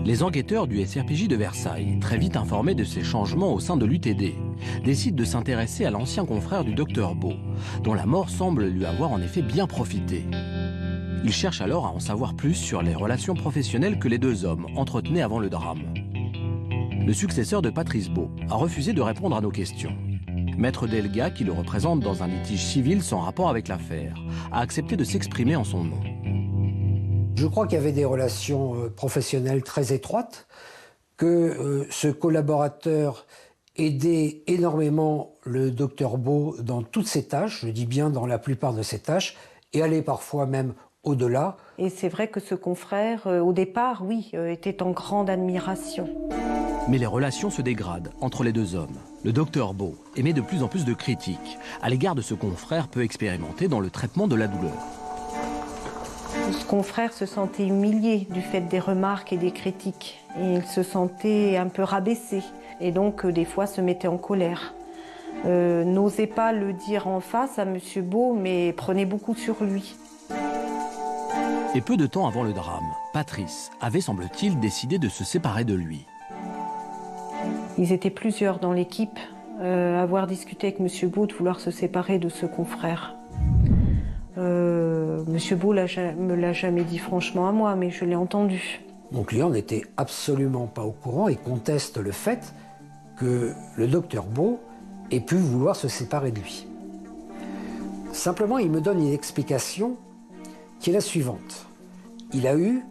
Les enquêteurs du SRPJ de Versailles, très vite informés de ces changements au sein de l'UTD, décident de s'intéresser à l'ancien confrère du docteur Beau, dont la mort semble lui avoir en effet bien profité. Ils cherchent alors à en savoir plus sur les relations professionnelles que les 2 hommes entretenaient avant le drame. Le successeur de Patrice Beau a refusé de répondre à nos questions. Maître Delga, qui le représente dans un litige civil sans rapport avec l'affaire, a accepté de s'exprimer en son nom. Je crois qu'il y avait des relations professionnelles très étroites, que ce collaborateur aidait énormément le docteur Beau dans toutes ses tâches, je dis bien dans la plupart de ses tâches, et allait parfois même au-delà. Et c'est vrai que ce confrère, au départ, oui, était en grande admiration. Mais les relations se dégradent entre les 2 hommes. Le docteur Beau émet de plus en plus de critiques à l'égard de ce confrère peu expérimenté dans le traitement de la douleur. Ce confrère se sentait humilié du fait des remarques et des critiques. Et il se sentait un peu rabaissé. Et donc, des fois, se mettait en colère. N'osait pas le dire en face à M. Beau, mais prenait beaucoup sur lui. Et peu de temps avant le drame, Patrice avait, semble-t-il, décidé de se séparer de lui. Ils étaient plusieurs dans l'équipe à avoir discuté avec M. Beau de vouloir se séparer de ce confrère. M. Beau me l'a jamais dit franchement à moi, mais je l'ai entendu. Mon client n'était absolument pas au courant et conteste le fait que le docteur Beau ait pu vouloir se séparer de lui. Simplement, il me donne une explication qui est la suivante. Il a eu,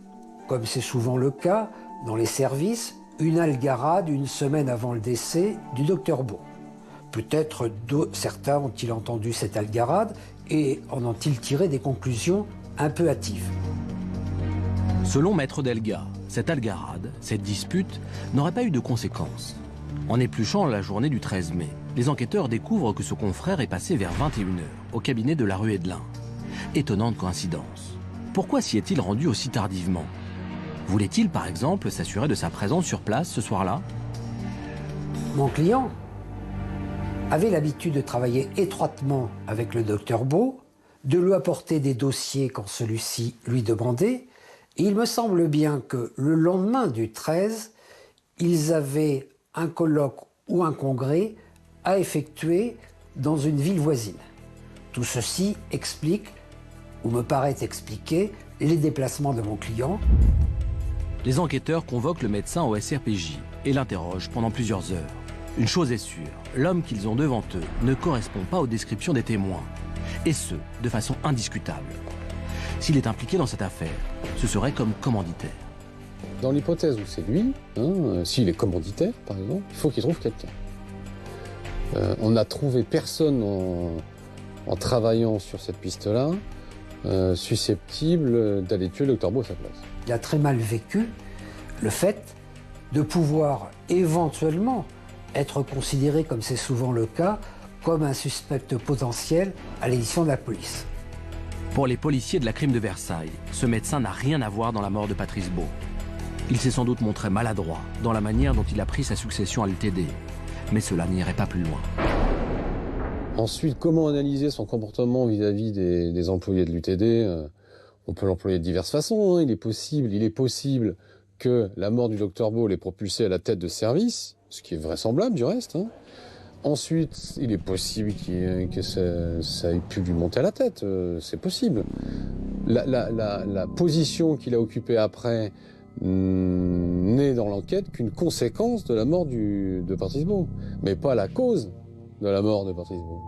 comme c'est souvent le cas dans les services, une algarade une semaine avant le décès du docteur Beau. Peut-être certains ont-ils entendu cette algarade et en ont-ils tiré des conclusions un peu hâtives. Selon Maître Delga, cette algarade, cette dispute, n'aurait pas eu de conséquences. En épluchant la journée du 13 mai, les enquêteurs découvrent que ce confrère est passé vers 21h au cabinet de la rue Edelin. Étonnante coïncidence. pourquoi s'y est-il rendu aussi tardivement? Voulait-il par exemple s'assurer de sa présence sur place ce soir-là? Mon client avait l'habitude de travailler étroitement avec le docteur Beau, de lui apporter des dossiers quand celui-ci lui demandait. Et il me semble bien que le lendemain du 13, ils avaient un colloque ou un congrès à effectuer dans une ville voisine. Tout ceci explique, ou me paraît expliquer, les déplacements de mon client. Les enquêteurs convoquent le médecin au SRPJ et l'interrogent pendant plusieurs heures. Une chose est sûre, l'homme qu'ils ont devant eux ne correspond pas aux descriptions des témoins, et ce, de façon indiscutable. S'il est impliqué dans cette affaire, ce serait comme commanditaire. Dans l'hypothèse où c'est lui, s'il est commanditaire par exemple, il faut qu'il trouve quelqu'un. On n'a trouvé personne en travaillant sur cette piste-là susceptible d'aller tuer le docteur Beau à sa place. Il a très mal vécu le fait de pouvoir éventuellement être considéré, comme c'est souvent le cas, comme un suspect potentiel à l'édition de la police. Pour les policiers de la crime de Versailles, ce médecin n'a rien à voir dans la mort de Patrice Beau. Il s'est sans doute montré maladroit dans la manière dont il a pris sa succession à l'UTD, mais cela n'irait pas plus loin. Ensuite, comment analyser son comportement vis-à-vis des employés de l'UTD? On peut l'employer de diverses façons. Il est possible que la mort du docteur Beau l'ait propulsé à la tête de service, ce qui est vraisemblable du reste. Ensuite, il est possible que ça ait pu lui monter à la tête. C'est possible. La position qu'il a occupée après n'est dans l'enquête qu'une conséquence de la mort de Patrice Beau, mais pas la cause de la mort de Patrice Beau.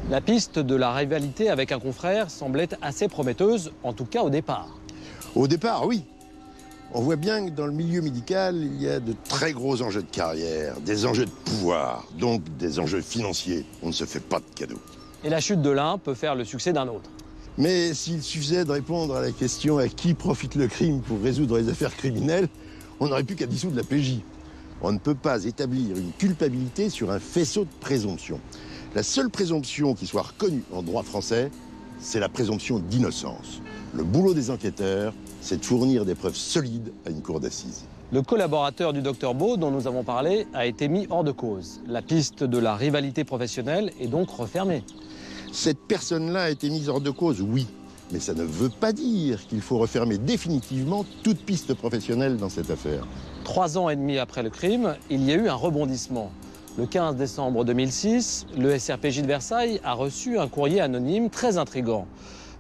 La piste de la rivalité avec un confrère semblait assez prometteuse, en tout cas au départ. Au départ, oui. On voit bien que dans le milieu médical, il y a de très gros enjeux de carrière, des enjeux de pouvoir, donc des enjeux financiers. On ne se fait pas de cadeaux. Et la chute de l'un peut faire le succès d'un autre. Mais s'il suffisait de répondre à la question à qui profite le crime pour résoudre les affaires criminelles, on n'aurait plus qu'à dissoudre la PJ. On ne peut pas établir une culpabilité sur un faisceau de présomptions. La seule présomption qui soit reconnue en droit français, c'est la présomption d'innocence. Le boulot des enquêteurs, c'est de fournir des preuves solides à une cour d'assises. Le collaborateur du docteur Beau, dont nous avons parlé, a été mis hors de cause. La piste de la rivalité professionnelle est donc refermée. Cette personne-là a été mise hors de cause, oui. Mais ça ne veut pas dire qu'il faut refermer définitivement toute piste professionnelle dans cette affaire. 3 ans et demi après le crime, il y a eu un rebondissement. Le 15 décembre 2006, le SRPJ de Versailles a reçu un courrier anonyme très intrigant.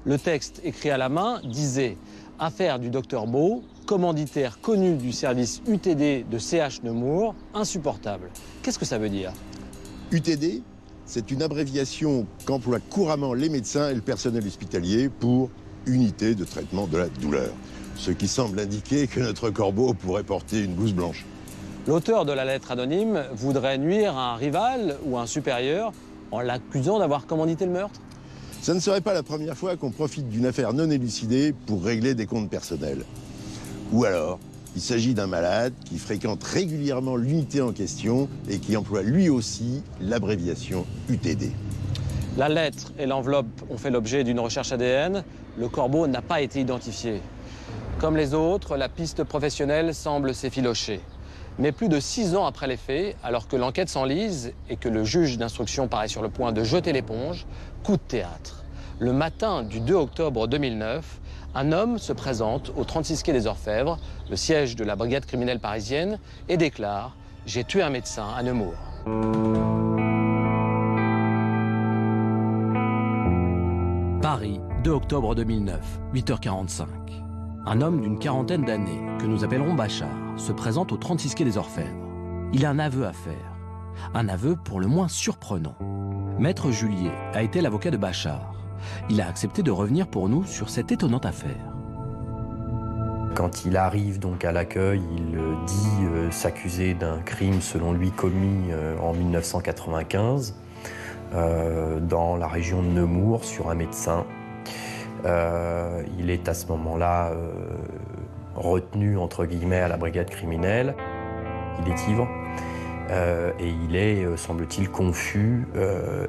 Le texte, écrit à la main, disait « Affaire du docteur Beau, commanditaire connu du service UTD de CH Nemours, insupportable ». Qu'est-ce que ça veut dire? UTD, c'est une abréviation qu'emploient couramment les médecins et le personnel hospitalier pour unité de traitement de la douleur. Ce qui semble indiquer que notre corbeau pourrait porter une blouse blanche. L'auteur de la lettre anonyme voudrait nuire à un rival ou à un supérieur en l'accusant d'avoir commandité le meurtre? Ça ne serait pas la première fois qu'on profite d'une affaire non élucidée pour régler des comptes personnels. Ou alors, il s'agit d'un malade qui fréquente régulièrement l'unité en question et qui emploie lui aussi l'abréviation UTD. La lettre et l'enveloppe ont fait l'objet d'une recherche ADN. Le corbeau n'a pas été identifié. Comme les autres, la piste professionnelle semble s'effilocher. Mais plus de 6 ans après les faits, alors que l'enquête s'enlise et que le juge d'instruction paraît sur le point de jeter l'éponge, coup de théâtre. Le matin du 2 octobre 2009, un homme se présente au 36 quai des Orfèvres, le siège de la brigade criminelle parisienne, et déclare « J'ai tué un médecin à Nemours ». Paris, 2 octobre 2009, 8h45. Un homme d'une quarantaine d'années, que nous appellerons Bachar, se présente au 36 quai des Orfèvres. Il a un aveu à faire. Un aveu pour le moins surprenant. Maître Julier a été l'avocat de Bachar. Il a accepté de revenir pour nous sur cette étonnante affaire. Quand il arrive donc à l'accueil, il dit s'accuser d'un crime selon lui commis en 1995 dans la région de Nemours sur un médecin. Il est à ce moment-là retenu entre guillemets à la brigade criminelle. Il est ivre. et il est, semble-t-il, confus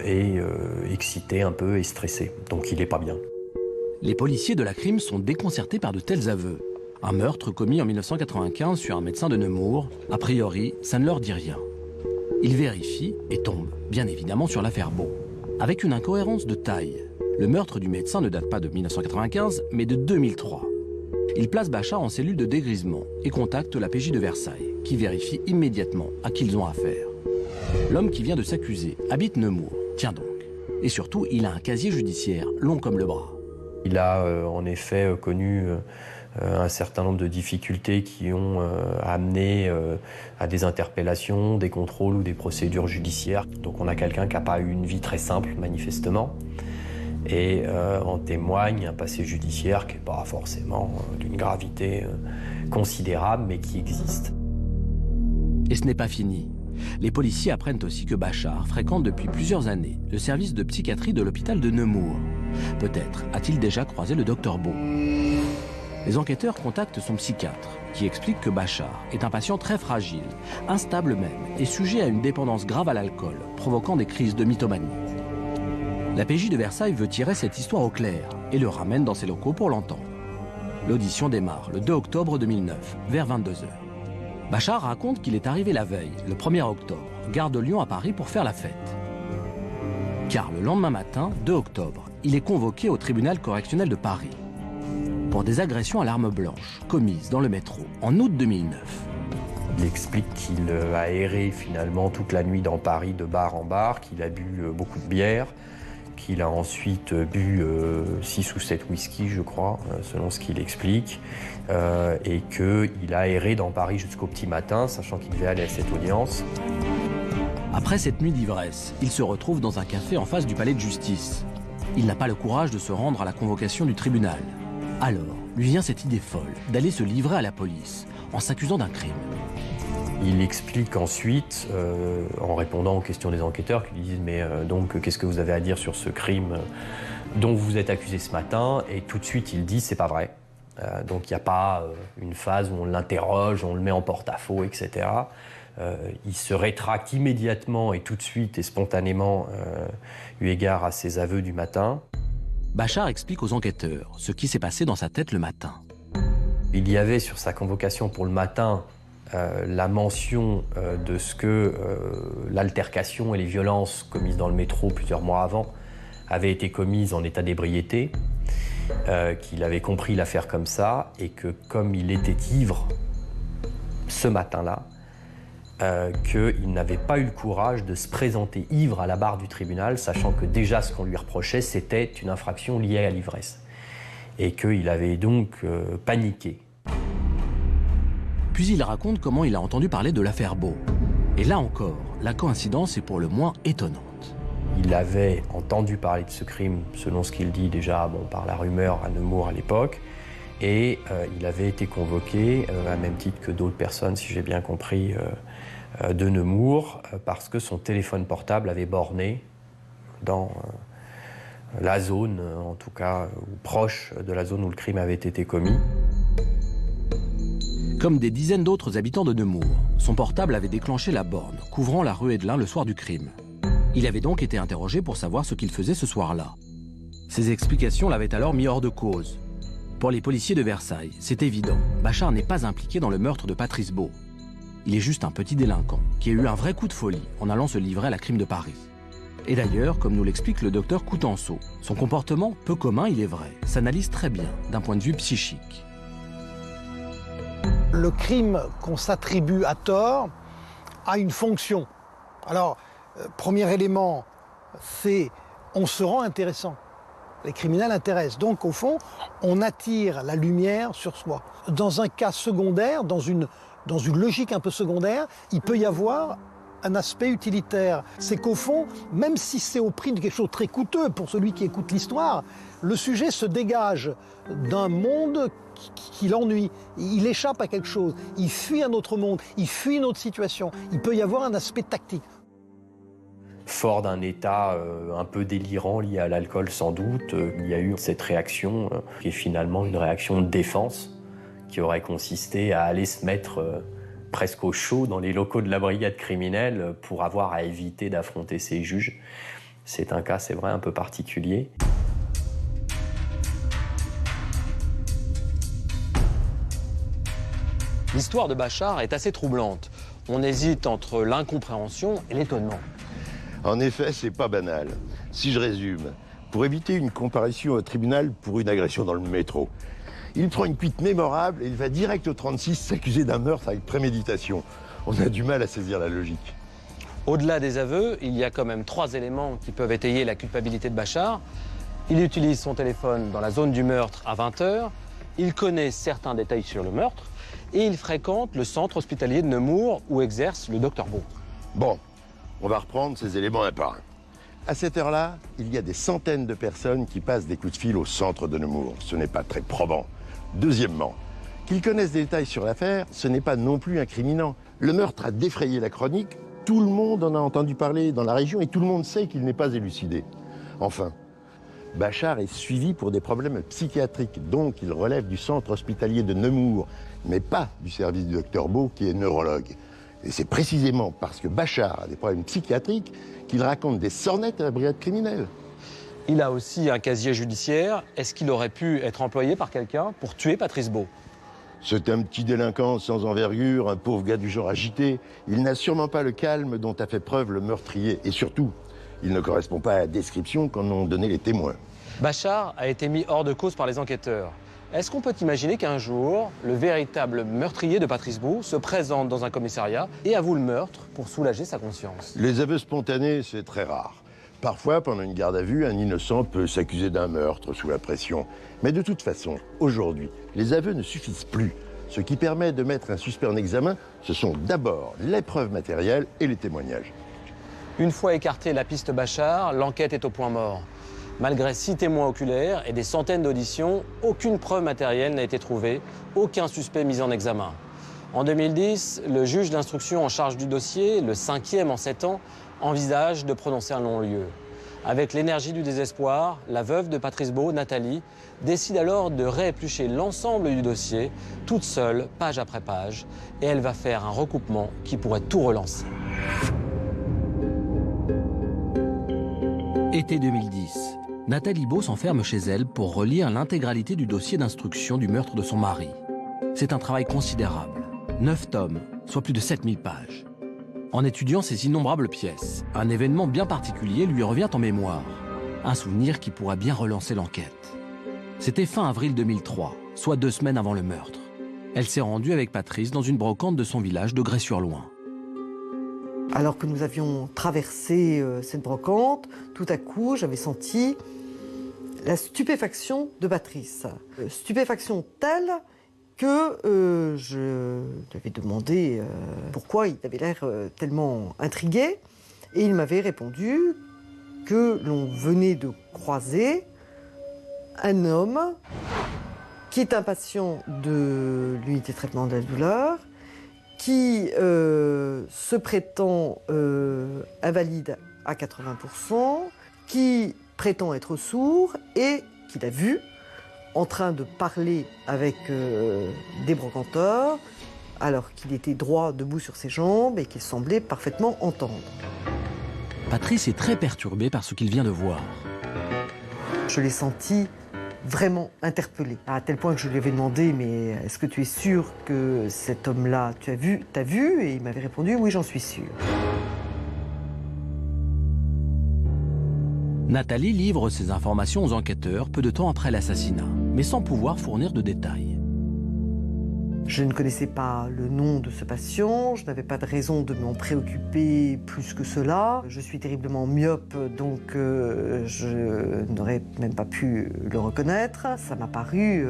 et excité un peu et stressé. Donc il n'est pas bien. Les policiers de la crime sont déconcertés par de tels aveux. Un meurtre commis en 1995 sur un médecin de Nemours, a priori, ça ne leur dit rien. Ils vérifient et tombent, bien évidemment, sur l'affaire Beau. Avec une incohérence de taille. Le meurtre du médecin ne date pas de 1995, mais de 2003. Ils placent Bachar en cellule de dégrisement et contactent la PJ de Versailles, qui vérifie immédiatement à qui ils ont affaire. L'homme qui vient de s'accuser habite Nemours, tiens donc. Et surtout, il a un casier judiciaire long comme le bras. Il a en effet connu un certain nombre de difficultés qui ont amené à des interpellations, des contrôles ou des procédures judiciaires. Donc on a quelqu'un qui n'a pas eu une vie très simple, manifestement. Et en témoigne un passé judiciaire qui n'est pas forcément d'une gravité considérable, mais qui existe. Et ce n'est pas fini. Les policiers apprennent aussi que Bachar fréquente depuis plusieurs années le service de psychiatrie de l'hôpital de Nemours. Peut-être a-t-il déjà croisé le docteur Beau. Les enquêteurs contactent son psychiatre, qui explique que Bachar est un patient très fragile, instable même, et sujet à une dépendance grave à l'alcool, provoquant des crises de mythomanie. La PJ de Versailles veut tirer cette histoire au clair et le ramène dans ses locaux pour l'entendre. L'audition démarre le 2 octobre 2009, vers 22h. Bachar raconte qu'il est arrivé la veille, le 1er octobre, gare de Lyon à Paris pour faire la fête. Car le lendemain matin, 2 octobre, il est convoqué au tribunal correctionnel de Paris pour des agressions à l'arme blanche commises dans le métro en août 2009. Il explique qu'il a erré finalement toute la nuit dans Paris de bar en bar, qu'il a bu beaucoup de bière, qu'il a ensuite bu 6 ou 7 whisky, je crois, selon ce qu'il explique, et qu'il a erré dans Paris jusqu'au petit matin, sachant qu'il devait aller à cette audience. Après cette nuit d'ivresse, il se retrouve dans un café en face du palais de justice. Il n'a pas le courage de se rendre à la convocation du tribunal. Alors, lui vient cette idée folle d'aller se livrer à la police, en s'accusant d'un crime. Il explique ensuite, en répondant aux questions des enquêteurs, qui lui disent « Mais donc, qu'est-ce que vous avez à dire sur ce crime dont vous êtes accusé ce matin ?» Et tout de suite, il dit « C'est pas vrai ». Donc, il n'y a pas une phase où on l'interroge, on le met en porte-à-faux, etc. Il se rétracte immédiatement et tout de suite et spontanément, eu égard à ses aveux du matin. Bachar explique aux enquêteurs ce qui s'est passé dans sa tête le matin. Il y avait sur sa convocation pour le matin la mention de ce que l'altercation et les violences commises dans le métro plusieurs mois avant avaient été commises en état d'ébriété, qu'il avait compris l'affaire comme ça et que comme il était ivre ce matin-là, qu'il n'avait pas eu le courage de se présenter ivre à la barre du tribunal, sachant que déjà ce qu'on lui reprochait, c'était une infraction liée à l'ivresse. Et qu'il avait donc paniqué. Puis il raconte comment il a entendu parler de l'affaire Beau. Et là encore, la coïncidence est pour le moins étonnante. Il avait entendu parler de ce crime, selon ce qu'il dit déjà par la rumeur à Nemours à l'époque, et il avait été convoqué, à même titre que d'autres personnes, si j'ai bien compris, de Nemours, parce que son téléphone portable avait borné dans la zone, en tout cas, ou proche de la zone où le crime avait été commis. Comme des dizaines d'autres habitants de Nemours, son portable avait déclenché la borne, couvrant la rue Edelin le soir du crime. Il avait donc été interrogé pour savoir ce qu'il faisait ce soir-là. Ses explications l'avaient alors mis hors de cause. Pour les policiers de Versailles, c'est évident, Bachar n'est pas impliqué dans le meurtre de Patrice Beau. Il est juste un petit délinquant qui a eu un vrai coup de folie en allant se livrer à la crime de Paris. Et d'ailleurs, comme nous l'explique le docteur Coutenceau, son comportement, peu commun il est vrai, s'analyse très bien d'un point de vue psychique. Le crime qu'on s'attribue à tort a une fonction. Alors, premier élément, c'est on se rend intéressant. Les criminels intéressent. Donc, au fond, on attire la lumière sur soi. Dans un cas secondaire, dans une logique un peu secondaire, il peut y avoir un aspect utilitaire. C'est qu'au fond, même si c'est au prix de quelque chose de très coûteux pour celui qui écoute l'histoire, le sujet se dégage d'un monde qui l'ennuie. Il échappe à quelque chose. Il fuit un autre monde. Il fuit une autre situation. Il peut y avoir un aspect tactique. Fort d'un état un peu délirant lié à l'alcool sans doute, il y a eu cette réaction qui est finalement une réaction de défense qui aurait consisté à aller se mettre presque au chaud dans les locaux de la brigade criminelle pour avoir à éviter d'affronter ces juges. C'est un cas, c'est vrai, un peu particulier. L'histoire de Bachar est assez troublante. On hésite entre l'incompréhension et l'étonnement. En effet, c'est pas banal. Si je résume, pour éviter une comparution au tribunal pour une agression dans le métro, il prend une cuite mémorable et il va direct au 36 s'accuser d'un meurtre avec préméditation. On a du mal à saisir la logique. Au-delà des aveux, il y a quand même 3 éléments qui peuvent étayer la culpabilité de Bachar. Il utilise son téléphone dans la zone du meurtre à 20 h, il connaît certains détails sur le meurtre et il fréquente le centre hospitalier de Nemours où exerce le docteur Beau. Bon, on va reprendre ces éléments un par un. À cette heure-là, il y a des centaines de personnes qui passent des coups de fil au centre de Nemours. Ce n'est pas très probant. Deuxièmement, qu'ils connaissent des détails sur l'affaire, ce n'est pas non plus incriminant. Le meurtre a défrayé la chronique, tout le monde en a entendu parler dans la région et tout le monde sait qu'il n'est pas élucidé. Enfin, Bachar est suivi pour des problèmes psychiatriques, donc il relève du centre hospitalier de Nemours, mais pas du service du docteur Beau qui est neurologue. Et c'est précisément parce que Bachar a des problèmes psychiatriques qu'il raconte des sornettes à la brigade criminelle. Il a aussi un casier judiciaire. Est-ce qu'il aurait pu être employé par quelqu'un pour tuer Patrice Beau? C'est un petit délinquant sans envergure, un pauvre gars du genre agité. Il n'a sûrement pas le calme dont a fait preuve le meurtrier. Et surtout, il ne correspond pas à la description qu'en ont donné les témoins. Bachar a été mis hors de cause par les enquêteurs. Est-ce qu'on peut imaginer qu'un jour, le véritable meurtrier de Patrice Beau se présente dans un commissariat et avoue le meurtre pour soulager sa conscience? Les aveux spontanés, c'est très rare. Parfois, pendant une garde à vue, un innocent peut s'accuser d'un meurtre sous la pression. Mais de toute façon, aujourd'hui, les aveux ne suffisent plus. Ce qui permet de mettre un suspect en examen, ce sont d'abord les preuves matérielles et les témoignages. Une fois écartée la piste Bachar, l'enquête est au point mort. Malgré 6 témoins oculaires et des centaines d'auditions, aucune preuve matérielle n'a été trouvée, aucun suspect mis en examen. En 2010, le juge d'instruction en charge du dossier, le 5e en 7 ans, envisage de prononcer un non-lieu. Avec l'énergie du désespoir, la veuve de Patrice Beau, Nathalie, décide alors de rééplucher l'ensemble du dossier, toute seule, page après page, et elle va faire un recoupement qui pourrait tout relancer. Été 2010. Nathalie Beau s'enferme chez elle pour relire l'intégralité du dossier d'instruction du meurtre de son mari. C'est un travail considérable. 9 tomes, soit plus de 7000 pages. En étudiant ces innombrables pièces, un événement bien particulier lui revient en mémoire. Un souvenir qui pourra bien relancer l'enquête. C'était fin avril 2003, soit 2 semaines avant le meurtre. Elle s'est rendue avec Patrice dans une brocante de son village de Grès-sur-Loing. Alors que nous avions traversé cette brocante, tout à coup, j'avais senti la stupéfaction de Patrice. Stupéfaction telle que je lui avais demandé pourquoi il avait l'air tellement intrigué. Et il m'avait répondu que l'on venait de croiser un homme qui est un patient de l'unité de traitement de la douleur, qui se prétend invalide à 80%, qui prétend être sourd et qu'il a vu en train de parler avec des brocanteurs alors qu'il était droit debout sur ses jambes et qu'il semblait parfaitement entendre. Patrice est très perturbé par ce qu'il vient de voir. Je l'ai senti vraiment interpellé, à tel point que je lui avais demandé « Mais est-ce que tu es sûr que cet homme-là, t'as vu ?» Et il m'avait répondu « Oui, j'en suis sûr. » Nathalie livre ses informations aux enquêteurs peu de temps après l'assassinat, mais sans pouvoir fournir de détails. Je ne connaissais pas le nom de ce patient, je n'avais pas de raison de m'en préoccuper plus que cela. Je suis terriblement myope, donc je n'aurais même pas pu le reconnaître. Ça m'a paru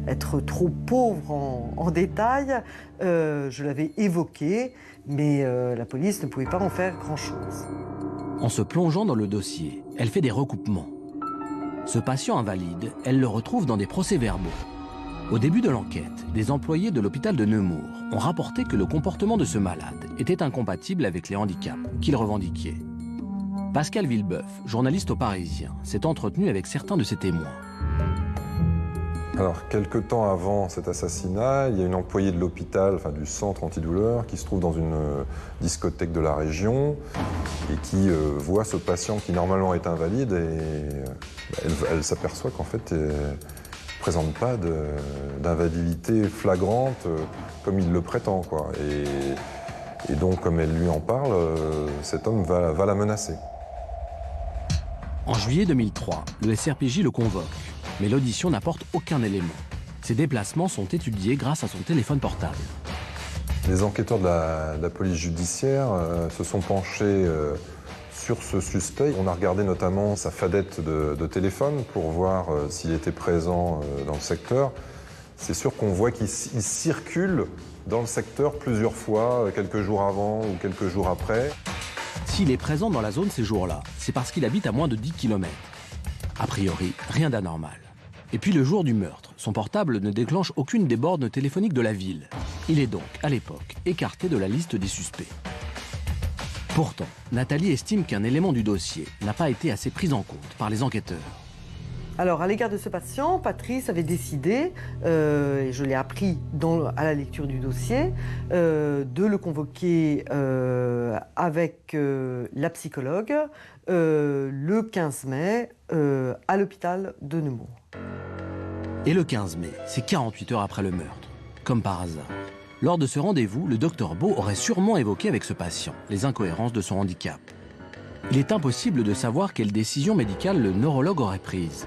être trop pauvre en détails. Je l'avais évoqué, mais la police ne pouvait pas en faire grand-chose. En se plongeant dans le dossier, elle fait des recoupements. Ce patient invalide, elle le retrouve dans des procès-verbaux. Au début de l'enquête, des employés de l'hôpital de Nemours ont rapporté que le comportement de ce malade était incompatible avec les handicaps qu'il revendiquait. Pascal Villebeuf, journaliste au Parisien, s'est entretenu avec certains de ses témoins. Alors, quelque temps avant cet assassinat, il y a une employée de l'hôpital, enfin du centre antidouleur, qui se trouve dans une discothèque de la région et qui voit ce patient qui normalement est invalide et elle s'aperçoit qu'en fait, il ne présente pas d'invalidité flagrante comme il le prétend, quoi. Et donc, comme elle lui en parle, cet homme va la menacer. En juillet 2003, le SRPJ le convoque, mais l'audition n'apporte aucun élément. Ses déplacements sont étudiés grâce à son téléphone portable. Les enquêteurs de la police judiciaire se sont penchés sur ce suspect. On a regardé notamment sa fadette de téléphone pour voir s'il était présent dans le secteur. C'est sûr qu'on voit qu'il circule dans le secteur plusieurs fois, quelques jours avant ou quelques jours après. S'il est présent dans la zone ces jours-là, c'est parce qu'il habite à moins de 10 km. A priori, rien d'anormal. Et puis le jour du meurtre, son portable ne déclenche aucune des bornes téléphoniques de la ville. Il est donc, à l'époque, écarté de la liste des suspects. Pourtant, Nathalie estime qu'un élément du dossier n'a pas été assez pris en compte par les enquêteurs. Alors, à l'égard de ce patient, Patrice avait décidé, et je l'ai appris à la lecture du dossier, de le convoquer avec la psychologue le 15 mai à l'hôpital de Nemours. Et le 15 mai, c'est 48 heures après le meurtre. Comme par hasard. Lors de ce rendez-vous, le docteur Beau aurait sûrement évoqué avec ce patient les incohérences de son handicap. Il est impossible de savoir quelle décision médicale le neurologue aurait prise.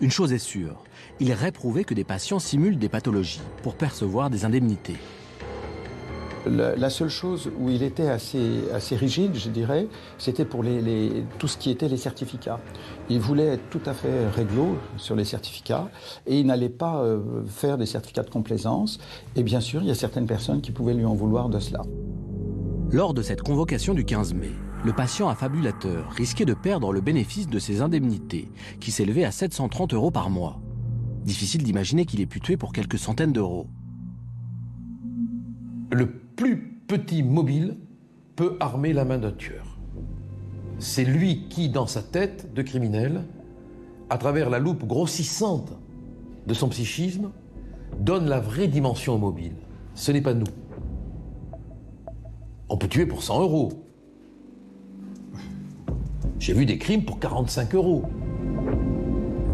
Une chose est sûre, il réprouvait que des patients simulent des pathologies pour percevoir des indemnités. La seule chose où il était assez rigide, je dirais, c'était pour tout ce qui était les certificats. Il voulait être tout à fait réglo sur les certificats et il n'allait pas faire des certificats de complaisance. Et bien sûr, il y a certaines personnes qui pouvaient lui en vouloir de cela. Lors de cette convocation du 15 mai, le patient affabulateur risquait de perdre le bénéfice de ses indemnités, qui s'élevaient à 730 € par mois. Difficile d'imaginer qu'il ait pu tuer pour quelques centaines d'euros. Le plus petit mobile peut armer la main d'un tueur. C'est lui qui, dans sa tête de criminel, à travers la loupe grossissante de son psychisme, donne la vraie dimension au mobile. Ce n'est pas nous. On peut tuer pour 100 €. J'ai vu des crimes pour 45 €.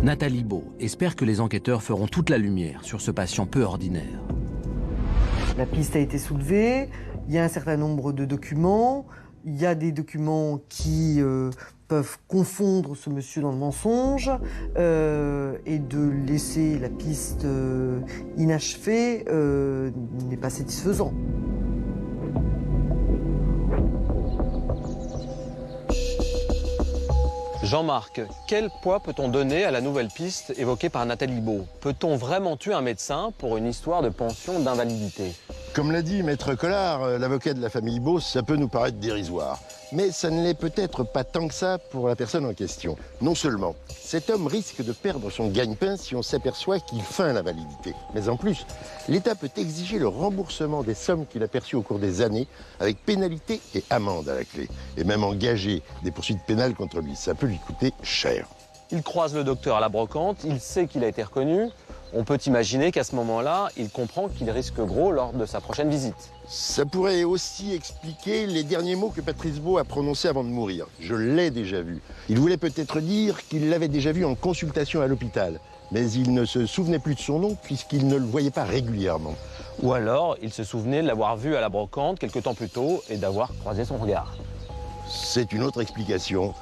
Nathalie Beau espère que les enquêteurs feront toute la lumière sur ce patient peu ordinaire. La piste a été soulevée, il y a un certain nombre de documents, il y a des documents qui peuvent confondre ce monsieur dans le mensonge et de laisser la piste inachevée n'est pas satisfaisant. Jean-Marc, quel poids peut-on donner à la nouvelle piste évoquée par Nathalie Beau? Peut-on vraiment tuer un médecin pour une histoire de pension d'invalidité? Comme l'a dit Maître Collard, l'avocat de la famille Beau, ça peut nous paraître dérisoire. Mais ça ne l'est peut-être pas tant que ça pour la personne en question. Non seulement, cet homme risque de perdre son gagne-pain si on s'aperçoit qu'il feint l'invalidité. Mais en plus, l'État peut exiger le remboursement des sommes qu'il a perçues au cours des années, avec pénalité et amende à la clé. Et même engager des poursuites pénales contre lui. Ça peut lui coûter cher. Il croise le docteur à la brocante, il sait qu'il a été reconnu. On peut imaginer qu'à ce moment-là, il comprend qu'il risque gros lors de sa prochaine visite. Ça pourrait aussi expliquer les derniers mots que Patrice Beau a prononcés avant de mourir. Je l'ai déjà vu. Il voulait peut-être dire qu'il l'avait déjà vu en consultation à l'hôpital. Mais il ne se souvenait plus de son nom puisqu'il ne le voyait pas régulièrement. Ou alors, il se souvenait de l'avoir vu à la brocante quelque temps plus tôt et d'avoir croisé son regard. C'est une autre explication.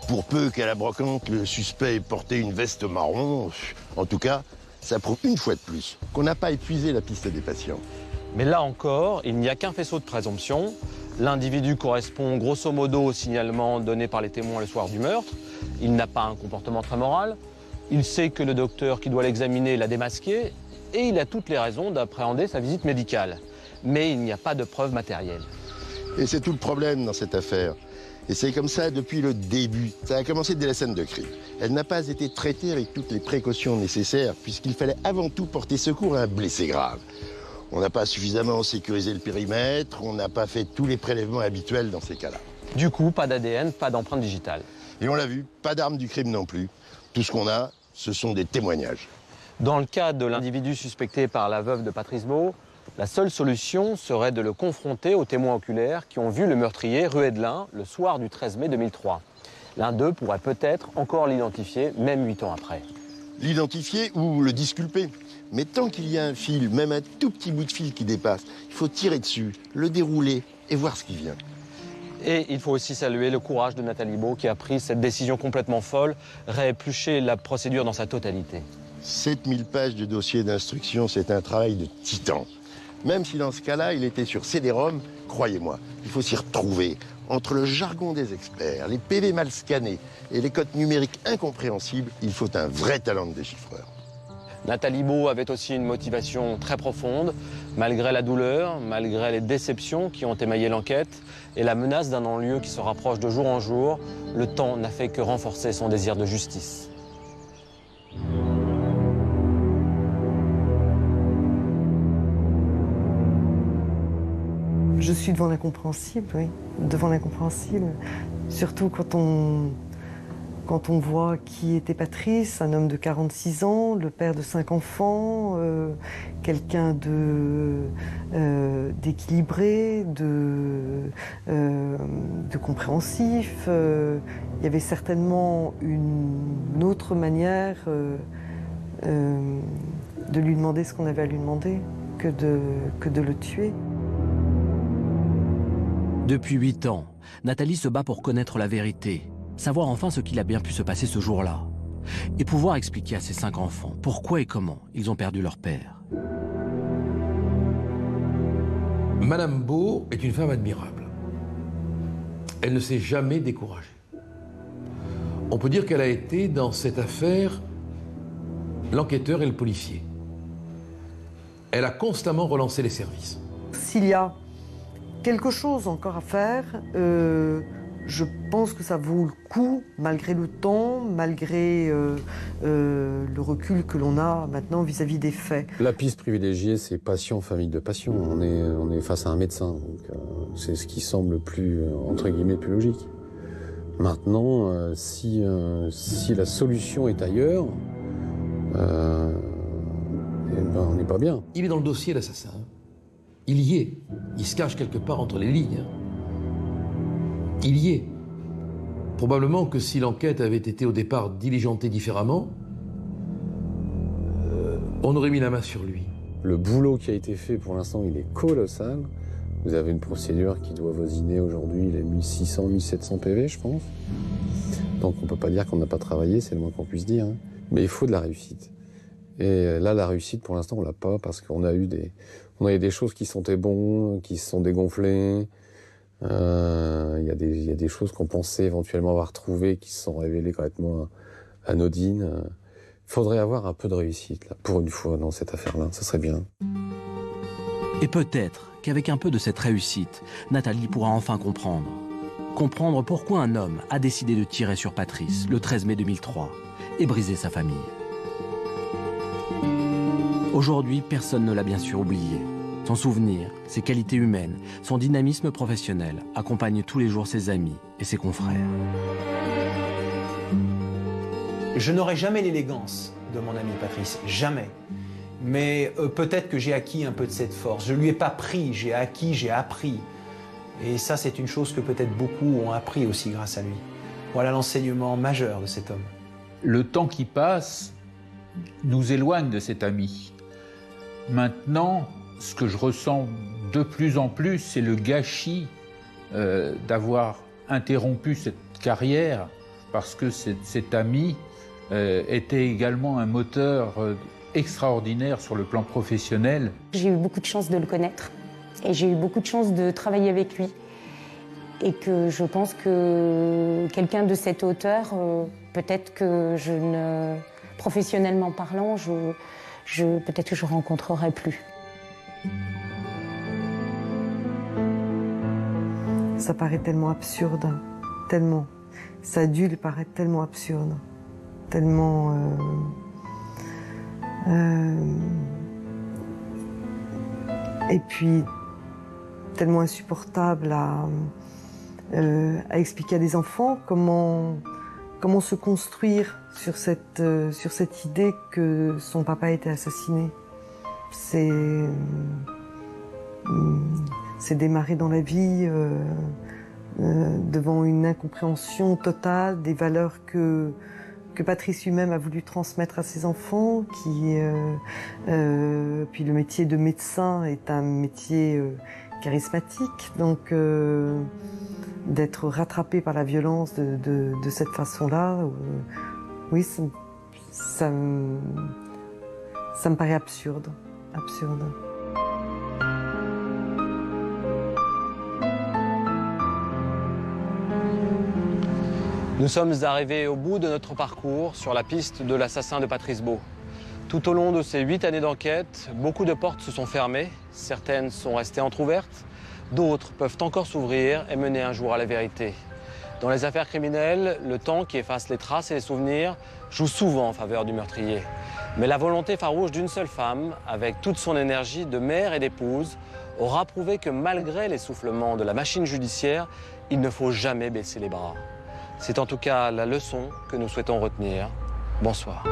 Pour peu qu'à la brocante, le suspect ait porté une veste marron, en tout cas, ça prouve une fois de plus qu'on n'a pas épuisé la piste des patients. Mais là encore, il n'y a qu'un faisceau de présomption. L'individu correspond grosso modo au signalement donné par les témoins le soir du meurtre. Il n'a pas un comportement très moral. Il sait que le docteur qui doit l'examiner l'a démasqué. Et il a toutes les raisons d'appréhender sa visite médicale. Mais il n'y a pas de preuves matérielles. Et c'est tout le problème dans cette affaire. Et c'est comme ça depuis le début. Ça a commencé dès la scène de crime. Elle n'a pas été traitée avec toutes les précautions nécessaires, puisqu'il fallait avant tout porter secours à un blessé grave. On n'a pas suffisamment sécurisé le périmètre, on n'a pas fait tous les prélèvements habituels dans ces cas-là. Du coup, pas d'ADN, pas d'empreinte digitale. Et on l'a vu, pas d'arme du crime non plus. Tout ce qu'on a, ce sont des témoignages. Dans le cas de l'individu suspecté par la veuve de Patrice Beau, la seule solution serait de le confronter aux témoins oculaires qui ont vu le meurtrier rue Edelin le soir du 13 mai 2003. L'un d'eux pourrait peut-être encore l'identifier, même 8 ans après. L'identifier ou le disculper. Mais tant qu'il y a un fil, même un tout petit bout de fil qui dépasse, il faut tirer dessus, le dérouler et voir ce qui vient. Et il faut aussi saluer le courage de Nathalie Beau qui a pris cette décision complètement folle, rééplucher la procédure dans sa totalité. 7000 pages de dossier d'instruction, c'est un travail de titan. Même si dans ce cas-là, il était sur CD-ROM, croyez-moi, il faut s'y retrouver. Entre le jargon des experts, les PV mal scannés et les codes numériques incompréhensibles, il faut un vrai talent de déchiffreur. Nathalie Beau avait aussi une motivation très profonde, malgré la douleur, malgré les déceptions qui ont émaillé l'enquête et la menace d'un non-lieu qui se rapproche de jour en jour, le temps n'a fait que renforcer son désir de justice. Je suis devant l'incompréhensible, oui, devant l'incompréhensible. Surtout quand on voit qui était Patrice, un homme de 46 ans, le père de 5 enfants, quelqu'un d'équilibré, de compréhensif. Il y avait certainement une autre manière de lui demander ce qu'on avait à lui demander que de le tuer. Depuis 8 ans, Nathalie se bat pour connaître la vérité, savoir enfin ce qu'il a bien pu se passer ce jour-là, et pouvoir expliquer à ses 5 enfants pourquoi et comment ils ont perdu leur père. Madame Beau est une femme admirable. Elle ne s'est jamais découragée. On peut dire qu'elle a été, dans cette affaire, l'enquêteur et le policier. Elle a constamment relancé les services. S'il y a quelque chose encore à faire, je pense que ça vaut le coup, malgré le temps, malgré le recul que l'on a maintenant vis-à-vis des faits. La piste privilégiée, c'est patient, famille de patient. On est face à un médecin, donc c'est ce qui semble le plus, entre guillemets, le plus logique. Maintenant, si la solution est ailleurs, on n'est pas bien. Il est dans le dossier, l'assassin. Il y est. Il se cache quelque part entre les lignes. Il y est. Probablement que si l'enquête avait été au départ diligentée différemment, on aurait mis la main sur lui. Le boulot qui a été fait pour l'instant, il est colossal. Vous avez une procédure qui doit voisiner aujourd'hui les 1600, 1700 PV, je pense. Donc on ne peut pas dire qu'on n'a pas travaillé, c'est le moins qu'on puisse dire. Hein. Mais il faut de la réussite. Et là, la réussite, pour l'instant, on l'a pas parce qu'on a eu des choses qui sentaient bon, qui se sont dégonflées. Il y a des choses qu'on pensait éventuellement avoir trouvées qui se sont révélées complètement anodines. Il faudrait avoir un peu de réussite, là, pour une fois, dans cette affaire-là. Ça serait bien. Et peut-être qu'avec un peu de cette réussite, Nathalie pourra enfin comprendre. Comprendre pourquoi un homme a décidé de tirer sur Patrice le 13 mai 2003 et briser sa famille. Aujourd'hui, personne ne l'a bien sûr oublié. Son souvenir, ses qualités humaines, son dynamisme professionnel accompagnent tous les jours ses amis et ses confrères. Je n'aurai jamais l'élégance de mon ami Patrice, jamais. Mais peut-être que j'ai acquis un peu de cette force. Je ne lui ai pas pris, j'ai acquis, j'ai appris. Et ça, c'est une chose que peut-être beaucoup ont appris aussi grâce à lui. Voilà l'enseignement majeur de cet homme. Le temps qui passe nous éloigne de cet ami. Maintenant, ce que je ressens de plus en plus, c'est le gâchis d'avoir interrompu cette carrière parce que cet ami était également un moteur extraordinaire sur le plan professionnel. J'ai eu beaucoup de chance de le connaître et j'ai eu beaucoup de chance de travailler avec lui. Et que je pense que quelqu'un de cette hauteur, peut-être que professionnellement parlant, peut-être que je ne rencontrerai plus. Ça paraît tellement absurde, tellement. Ça a dû lui paraître tellement absurde, tellement... Et puis, tellement insupportable à expliquer à des enfants comment comment se construire sur cette idée que son papa a été assassiné. C'est démarrer dans la vie devant une incompréhension totale des valeurs que Patrice lui-même a voulu transmettre à ses enfants. Puis le métier de médecin est un métier charismatique, donc d'être rattrapé par la violence de cette façon-là, oui, ça me paraît absurde. Nous sommes arrivés au bout de notre parcours sur la piste de l'assassin de Patrice Beau. Tout au long de ces 8 années d'enquête, beaucoup de portes se sont fermées, certaines sont restées entr'ouvertes, d'autres peuvent encore s'ouvrir et mener un jour à la vérité. Dans les affaires criminelles, le temps qui efface les traces et les souvenirs joue souvent en faveur du meurtrier. Mais la volonté farouche d'une seule femme, avec toute son énergie de mère et d'épouse, aura prouvé que malgré l'essoufflement de la machine judiciaire, il ne faut jamais baisser les bras. C'est en tout cas la leçon que nous souhaitons retenir. Bonsoir.